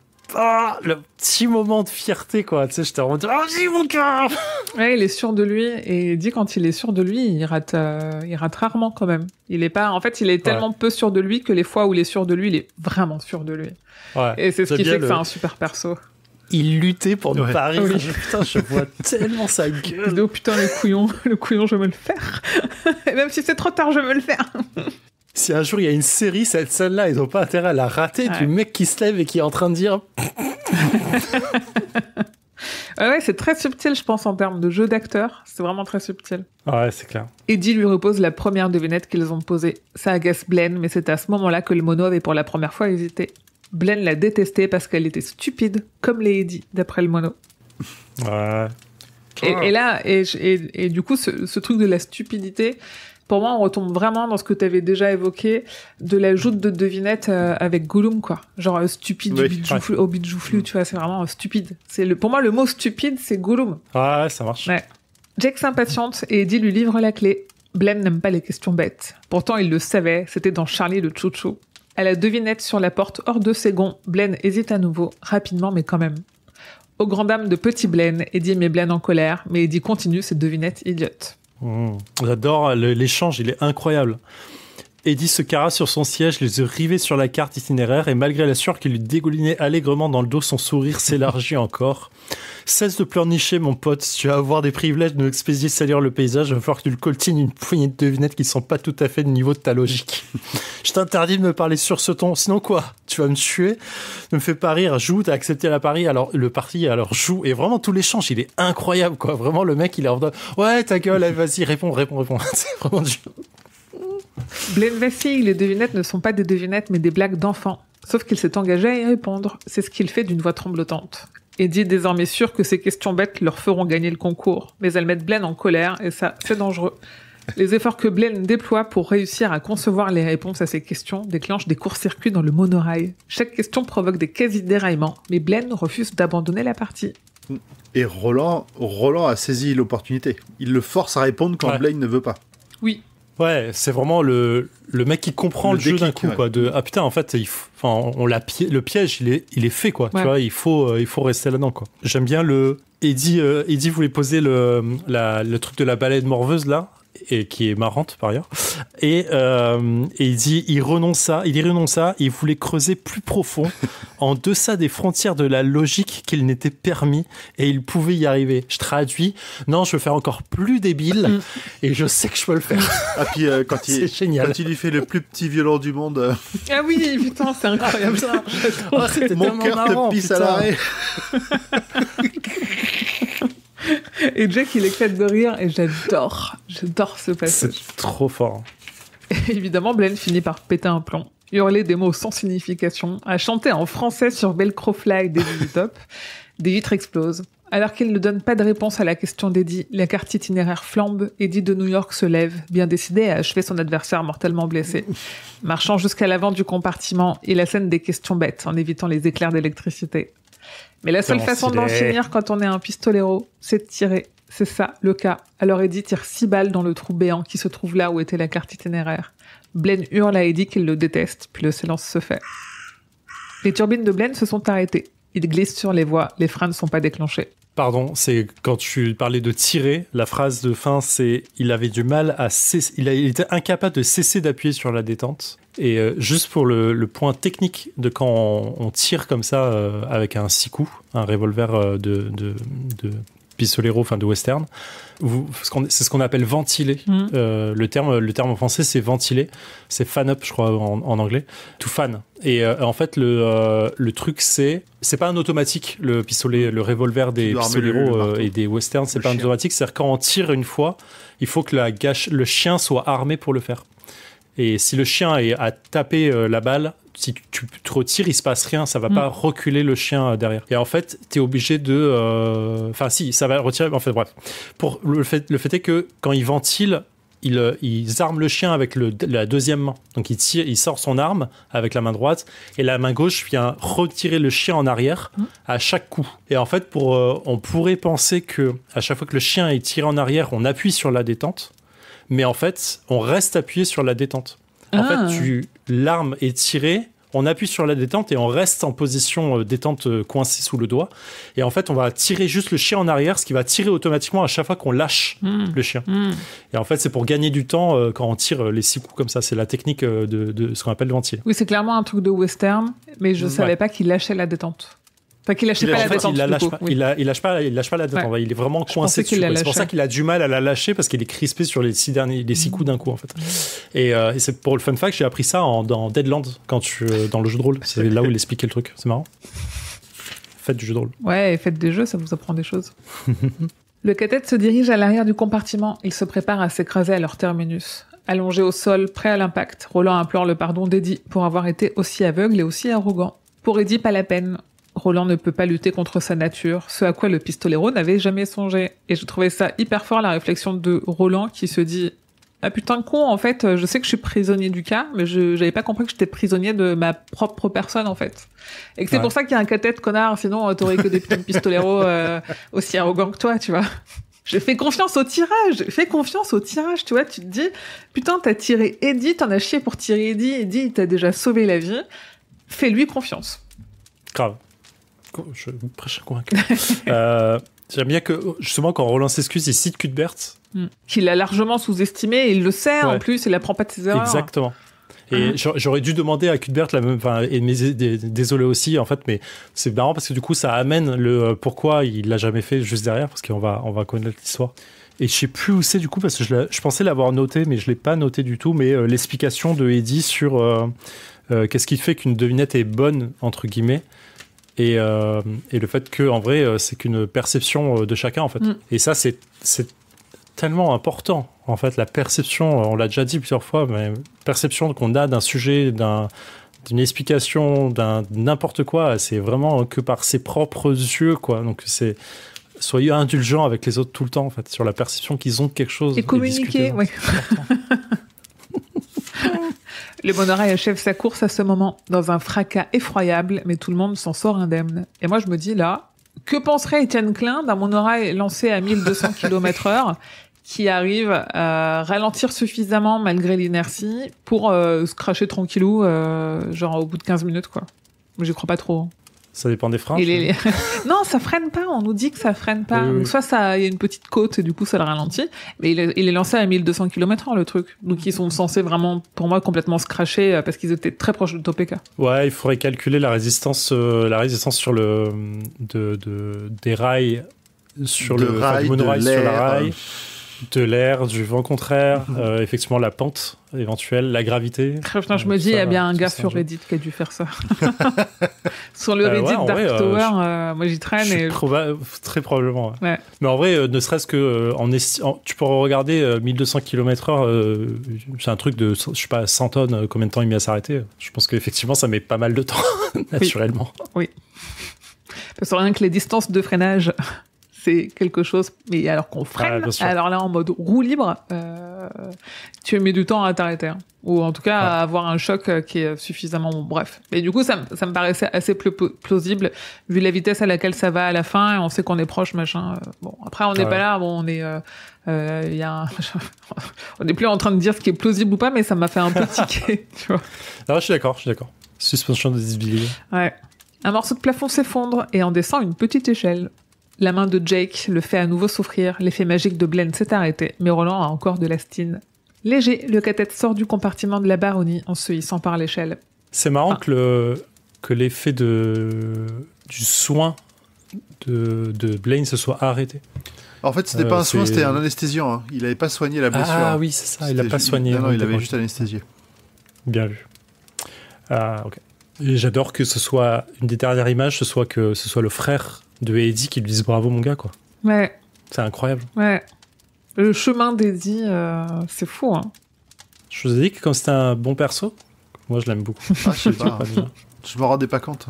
petit moment de fierté, quoi. Tu sais, j'étais vraiment vas-y, mon cœur! Ouais, il est sûr de lui, et dit quand il est sûr de lui, il rate rarement, quand même. Il est tellement peu sûr de lui que les fois où il est sûr de lui, il est vraiment sûr de lui. Ouais, et c'est ce qui fait que c'est un super perso. Il luttait pour ne pas rire. Oui. Putain, je vois tellement sa gueule. Oh putain, le couillon, je vais me le faire. Et même si c'est trop tard, je vais me le faire. Si un jour il y a une série, cette scène-là, ils n'ont pas intérêt à la rater, du mec qui se lève et qui est en train de dire... Ouais, c'est très subtil, je pense, en termes de jeu d'acteur. C'est vraiment très subtil. Ouais, c'est clair. Eddie lui repose la première devinette qu'ils ont posée. Ça agace Blaine, mais c'est à ce moment-là que le mono avait pour la première fois hésité. Blaine l'a détestée parce qu'elle était stupide, comme les Eddie, d'après le mono. Ouais. Et du coup, ce truc de la stupidité, pour moi, on retombe vraiment dans ce que tu avais déjà évoqué, de la joute de devinette avec Gollum, quoi. Genre stupide au bit joufflu, tu vois, c'est vraiment stupide. Pour moi, le mot stupide, c'est Gollum. Ouais, ça marche. Ouais. Jack s'impatiente et Eddie lui livre la clé. Blaine n'aime pas les questions bêtes. Pourtant, il le savait, c'était dans Charlie le Chouchou. À la devinette sur la porte hors de ses gonds, Blaine hésite à nouveau, rapidement mais quand même. Au grand dam de petit Blaine, Eddie met Blaine en colère, mais Eddie continue ses devinettes idiotes. J'adore l'échange, il est incroyable. Eddie se carra sur son siège, les yeux rivés sur la carte itinéraire, et malgré la sueur qui lui dégoulinait allègrement dans le dos, son sourire s'élargit encore. Cesse de pleurnicher, mon pote. Si tu vas avoir des privilèges de nous expédier salir le paysage, il va falloir que tu le coltines une poignée de devinettes qui ne sont pas tout à fait du niveau de ta logique. Je t'interdis de me parler sur ce ton. Sinon quoi? Tu vas me tuer? Ne me fais pas rire. Joue, t'as accepté le pari, alors joue. Et vraiment, tout l'échange, il est incroyable, quoi. Vraiment, le mec, il est en mode, ouais, ta gueule, allez, vas-y, réponds. C'est vraiment dur. Blaine vacille, les devinettes ne sont pas des devinettes, mais des blagues d'enfants. Sauf qu'il s'est engagé à y répondre. C'est ce qu'il fait d'une voix tremblotante. Eddie est désormais sûr que ces questions bêtes leur feront gagner le concours, mais elles mettent Blaine en colère, et ça, c'est dangereux. Les efforts que Blaine déploie pour réussir à concevoir les réponses à ces questions déclenchent des courts-circuits dans le monorail. Chaque question provoque des quasi-déraillements, mais Blaine refuse d'abandonner la partie. Et Roland a saisi l'opportunité. Il le force à répondre quand Blaine ne veut pas. Oui. Ouais, c'est vraiment le mec qui comprend le jeu d'un coup, quoi. Ah putain, en fait, le piège, il est fait, quoi. Ouais. Tu vois, il faut rester là-dedans, quoi. J'aime bien Eddie voulait poser le truc de la baleine morveuse là, et qui est marrante par ailleurs. Et il dit, il renonça, il voulait creuser plus profond, en deçà des frontières de la logique qu'il n'était permis, et il pouvait y arriver. Je traduis, non, je veux faire encore plus débile, et je sais que je peux le faire. Ah puis c'est génial. Quand il lui fait le plus petit violon du monde. Ah oui, putain, c'est incroyable ça. Mon cœur te pisse à l'arrêt. Et Jack, il éclate de rire, et j'adore ce passage. C'est trop fort. Et évidemment, Blaine finit par péter un plomb, hurler des mots sans signification, à chanter en français sur Velcro Fly des Top. Des vitres explosent. Alors qu'il ne donne pas de réponse à la question d'Eddie, la carte itinéraire flambe, Eddie de New York se lève, bien décidé à achever son adversaire mortellement blessé. Marchant jusqu'à l'avant du compartiment, il assène des questions bêtes en évitant les éclairs d'électricité. Mais la seule façon d'en finir quand on est un pistolero, c'est de tirer. C'est ça, le cas. Alors Eddie tire 6 balles dans le trou béant qui se trouve là où était la carte itinéraire. Blaine hurle à Eddie qu'il le déteste, puis le silence se fait. Les turbines de Blaine se sont arrêtées. Il glisse sur les voies, les freins ne sont pas déclenchés. Pardon, c'est quand tu parlais de tirer, la phrase de fin, c'est il avait du mal à cesser, il était incapable de cesser d'appuyer sur la détente. Et juste pour le point technique de quand on tire comme ça avec un 6 coups, un revolver de pistolero, enfin de western, c'est ce qu'on appelle ventiler. Le terme en français, c'est ventiler. C'est fan up, je crois, en anglais. To fan. Et en fait, le truc, c'est pas un automatique, le pistolet, le revolver des pistoleros et des westerns, c'est pas un automatique. C'est-à-dire quand on tire une fois, il faut que le chien soit armé pour le faire. Et si le chien a tapé la balle, si tu te retires, il se passe rien, ça va pas reculer le chien derrière. Et en fait, t'es obligé de... Enfin, si, ça va retirer... En fait, bref. Pour le fait est que quand ils ventilent, ils arment le chien avec la deuxième main. Donc, il sort son arme avec la main droite et la main gauche vient retirer le chien en arrière à chaque coup. Et en fait, on pourrait penser que à chaque fois que le chien est tiré en arrière, on appuie sur la détente. Mais en fait, on reste appuyé sur la détente. En fait, l'arme est tirée, on appuie sur la détente et on reste en position détente coincée sous le doigt. Et en fait, on va tirer juste le chien en arrière, ce qui va tirer automatiquement à chaque fois qu'on lâche le chien. Et en fait, c'est pour gagner du temps quand on tire les 6 coups comme ça. C'est la technique de ce qu'on appelle le ventier. Oui, c'est clairement un truc de western, mais je savais pas qu'il lâchait la détente. Enfin, qu'il lâchait pas la détente. Il lâche pas la détente. Ouais. Il est vraiment coincé dessus. C'est pour ça qu'il a du mal à la lâcher parce qu'il est crispé sur les 6 coups d'un coup en fait. Et c'est pour le fun fact, j'ai appris ça dans Deadlands dans le jeu de rôle. C'est là où il expliquait le truc. C'est marrant. Faites du jeu de rôle. Ouais, et faites des jeux, ça vous apprend des choses. Le cathète se dirige à l'arrière du compartiment. Il se prépare à s'écraser à leur terminus. Allongé au sol, prêt à l'impact, Roland implore le pardon d'Eddie pour avoir été aussi aveugle et aussi arrogant. Pour Eddie, pas la peine. Roland ne peut pas lutter contre sa nature, ce à quoi le pistolero n'avait jamais songé. Et je trouvais ça hyper fort, la réflexion de Roland qui se dit « Ah putain de con, en fait, je sais que je suis prisonnier du cas, mais j'avais pas compris que j'étais prisonnier de ma propre personne, en fait. » Et que c'est pour ça qu'il y a un cathète, connard, sinon t'aurais que des putains de pistoleros aussi arrogants que toi, tu vois. J'ai fait confiance au tirage, tu vois, tu te dis « Putain, t'as tiré Eddie, t'en as chié pour tirer Eddie, il t'a déjà sauvé la vie, fais-lui confiance. » Grave. Je me prêche convaincu. J'aime bien que, justement, quand Roland s'excuse, il cite Cuthbert. Qu'il a largement sous-estimé, il le sait en plus, il apprend pas de ses erreurs. Exactement. Et j'aurais dû demander à Cuthbert, désolé aussi, en fait, mais c'est marrant parce que du coup, ça amène le pourquoi il l'a jamais fait juste derrière, parce qu'on va connaître l'histoire. Et je sais plus où c'est du coup, parce que je pensais l'avoir noté, mais je l'ai pas noté du tout, mais l'explication de Eddie sur qu'est-ce qui fait qu'une devinette est bonne, entre guillemets. Et le fait que en vrai c'est qu'une perception de chacun en fait. Et ça c'est tellement important en fait, la perception, on l'a déjà dit plusieurs fois, mais perception qu'on a d'un sujet, d'une explication, d'un n'importe quoi, c'est vraiment que par ses propres yeux quoi. Donc soyez indulgents avec les autres tout le temps en fait sur la perception qu'ils ont de quelque chose. Et communiquer, oui. Le monorail achève sa course à ce moment, dans un fracas effroyable, mais tout le monde s'en sort indemne. Et moi, je me dis là, que penserait Étienne Klein d'un monorail lancé à 1200 km/h qui arrive à ralentir suffisamment malgré l'inertie pour se cracher tranquillou, genre au bout de 15 minutes, quoi. Moi, j'y crois pas trop. Ça dépend des freins. Non, ça freine pas. On nous dit que ça freine pas. Oui. Donc, soit il y a une petite côte et du coup, ça le ralentit. Mais il est lancé à 1200 km/h, le truc. Donc, ils sont censés vraiment, pour moi, complètement se cracher parce qu'ils étaient très proches de Topeka. Ouais, il faudrait calculer la résistance sur des rails, sur le monorail sur la rail. De l'air, du vent contraire, effectivement la pente éventuelle, la gravité. Putain, je me dis, il y a bien un gars sur Reddit qui a dû faire ça. Sur le Reddit Dark Tower, moi j'y traîne. Très probablement. Ouais. Mais en vrai, ne serait-ce que tu pourrais regarder 1200 km/h, c'est un truc de, je sais pas, 100 tonnes, combien de temps il met à s'arrêter. Je pense qu'effectivement, ça met pas mal de temps, naturellement. Oui. Parce que rien que les distances de freinage. c'est quelque chose, mais alors qu'on freine, alors là en mode roue libre, tu mets du temps à t'arrêter, hein. Ou en tout cas à avoir un choc qui est suffisamment bon. Bref. Et du coup, ça me paraissait assez plausible vu la vitesse à laquelle ça va à la fin et on sait qu'on est proche, machin. Bon, après on n'est pas là, bon, on est, on n'est plus en train de dire ce qui est plausible ou pas, mais ça m'a fait un peu tiquer, tu vois. Non, je suis d'accord. Suspension de disbelief. Ouais. Un morceau de plafond s'effondre et en descend une petite échelle. La main de Jake le fait à nouveau souffrir. L'effet magique de Blaine s'est arrêté, mais Roland a encore de la stine. Léger, le cathète sort du compartiment de la baronnie en se hissant par l'échelle. C'est marrant que l'effet du soin de Blaine se soit arrêté. En fait, c'était pas un soin, c'était un anesthésiant. Hein. Il n'avait pas soigné la blessure. Ah oui, c'est ça, il l'a pas soigné. Non, il avait juste anesthésié. Bien vu. Ah, ok. Et j'adore que ce soit une des dernières images, que ce soit le frère de Eddie qui lui dise bravo mon gars, quoi. Ouais. C'est incroyable. Ouais. Le chemin d'Eddie, c'est fou, hein. Je vous ai dit que comme c'était un bon perso, moi je l'aime beaucoup. Ah, je sais pas. Je m'en rendais pas compte.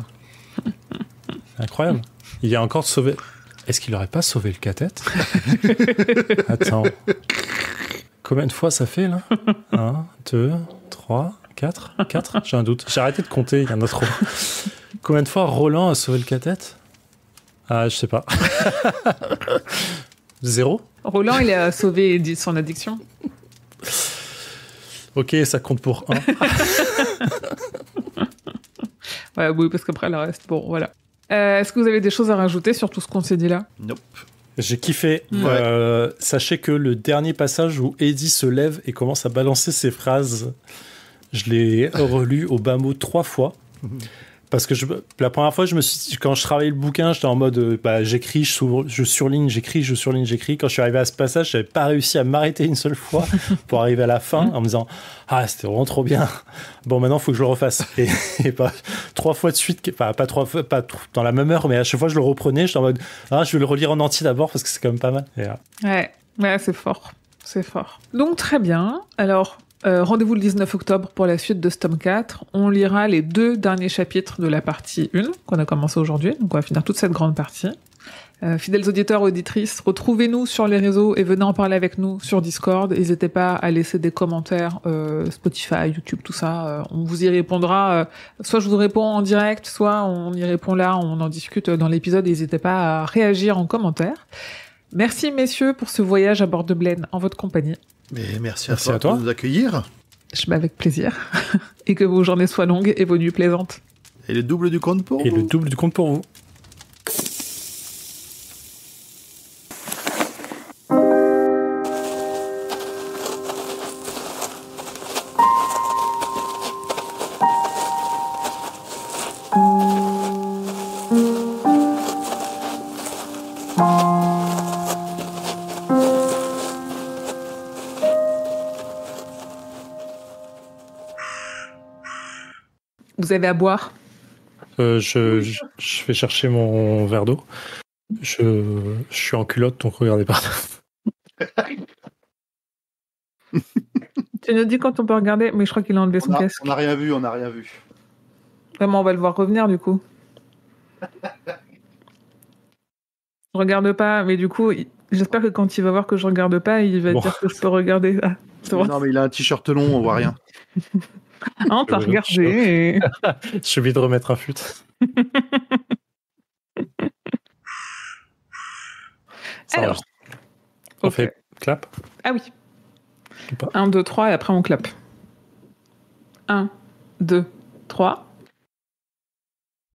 Incroyable. Il a encore sauvé. Est-ce qu'il aurait pas sauvé le cathète? Attends. Combien de fois ça fait là? 1, 2, 3, 4? J'ai un doute. J'ai arrêté de compter, il y en a trop. Combien de fois Roland a sauvé le cathète? Ah, je sais pas. 0? Roland, il a sauvé Eddie de son addiction. Ok, ça compte pour 1. Ouais, oui, parce qu'après, le reste, bon, voilà. Est-ce que vous avez des choses à rajouter sur tout ce qu'on s'est dit là? Nope. J'ai kiffé. Ouais. Sachez que le dernier passage où Eddie se lève et commence à balancer ses phrases, je l'ai relu au bas mot 3 fois. Parce que la première fois, quand je travaillais le bouquin, j'étais en mode j'écris, je surligne, j'écris, je surligne, j'écris. Quand je suis arrivé à ce passage, j'avais pas réussi à m'arrêter une seule fois pour arriver à la fin en me disant c'était vraiment trop bien. Bon, maintenant, il faut que je le refasse. Et pas 3 fois de suite, pas 3 fois, pas dans la même heure, mais à chaque fois, je le reprenais. J'étais en mode je vais le relire en entier d'abord parce que c'est quand même pas mal. Et, ouais, c'est fort. C'est fort. Donc, très bien. Alors. Rendez-vous le 19 octobre pour la suite de ce tome 4. On lira les 2 derniers chapitres de la partie 1 qu'on a commencé aujourd'hui. Donc on va finir toute cette grande partie. Fidèles auditeurs, auditrices, retrouvez-nous sur les réseaux et venez en parler avec nous sur Discord. N'hésitez pas à laisser des commentaires, Spotify, YouTube, tout ça. On vous y répondra. Soit je vous réponds en direct, soit on y répond là, on en discute dans l'épisode. N'hésitez pas à réagir en commentaire. Merci messieurs pour ce voyage à bord de Blaine en votre compagnie. Mais merci à toi de nous accueillir. Avec plaisir. Et que vos journées soient longues et vos nuits plaisantes. Et le double du compte pour vous. Et le double du compte pour vous. Vous avez à boire? Je vais chercher mon verre d'eau. Je suis en culotte, donc regardez par terre. Tu nous dis quand on peut regarder, mais je crois qu'il a enlevé son casque. On n'a rien vu. Vraiment, on va le voir revenir du coup. Je regarde pas, mais du coup, j'espère que quand il va voir que je regarde pas, il va dire que je peux regarder. Ah, non, mais il a un t-shirt long, on voit rien. Ah, t'as regardé. J'ai oublié de remettre un fut. Alors, on fait clap. Ah oui. 1, 2, 3 et après on clap. 1, 2, 3.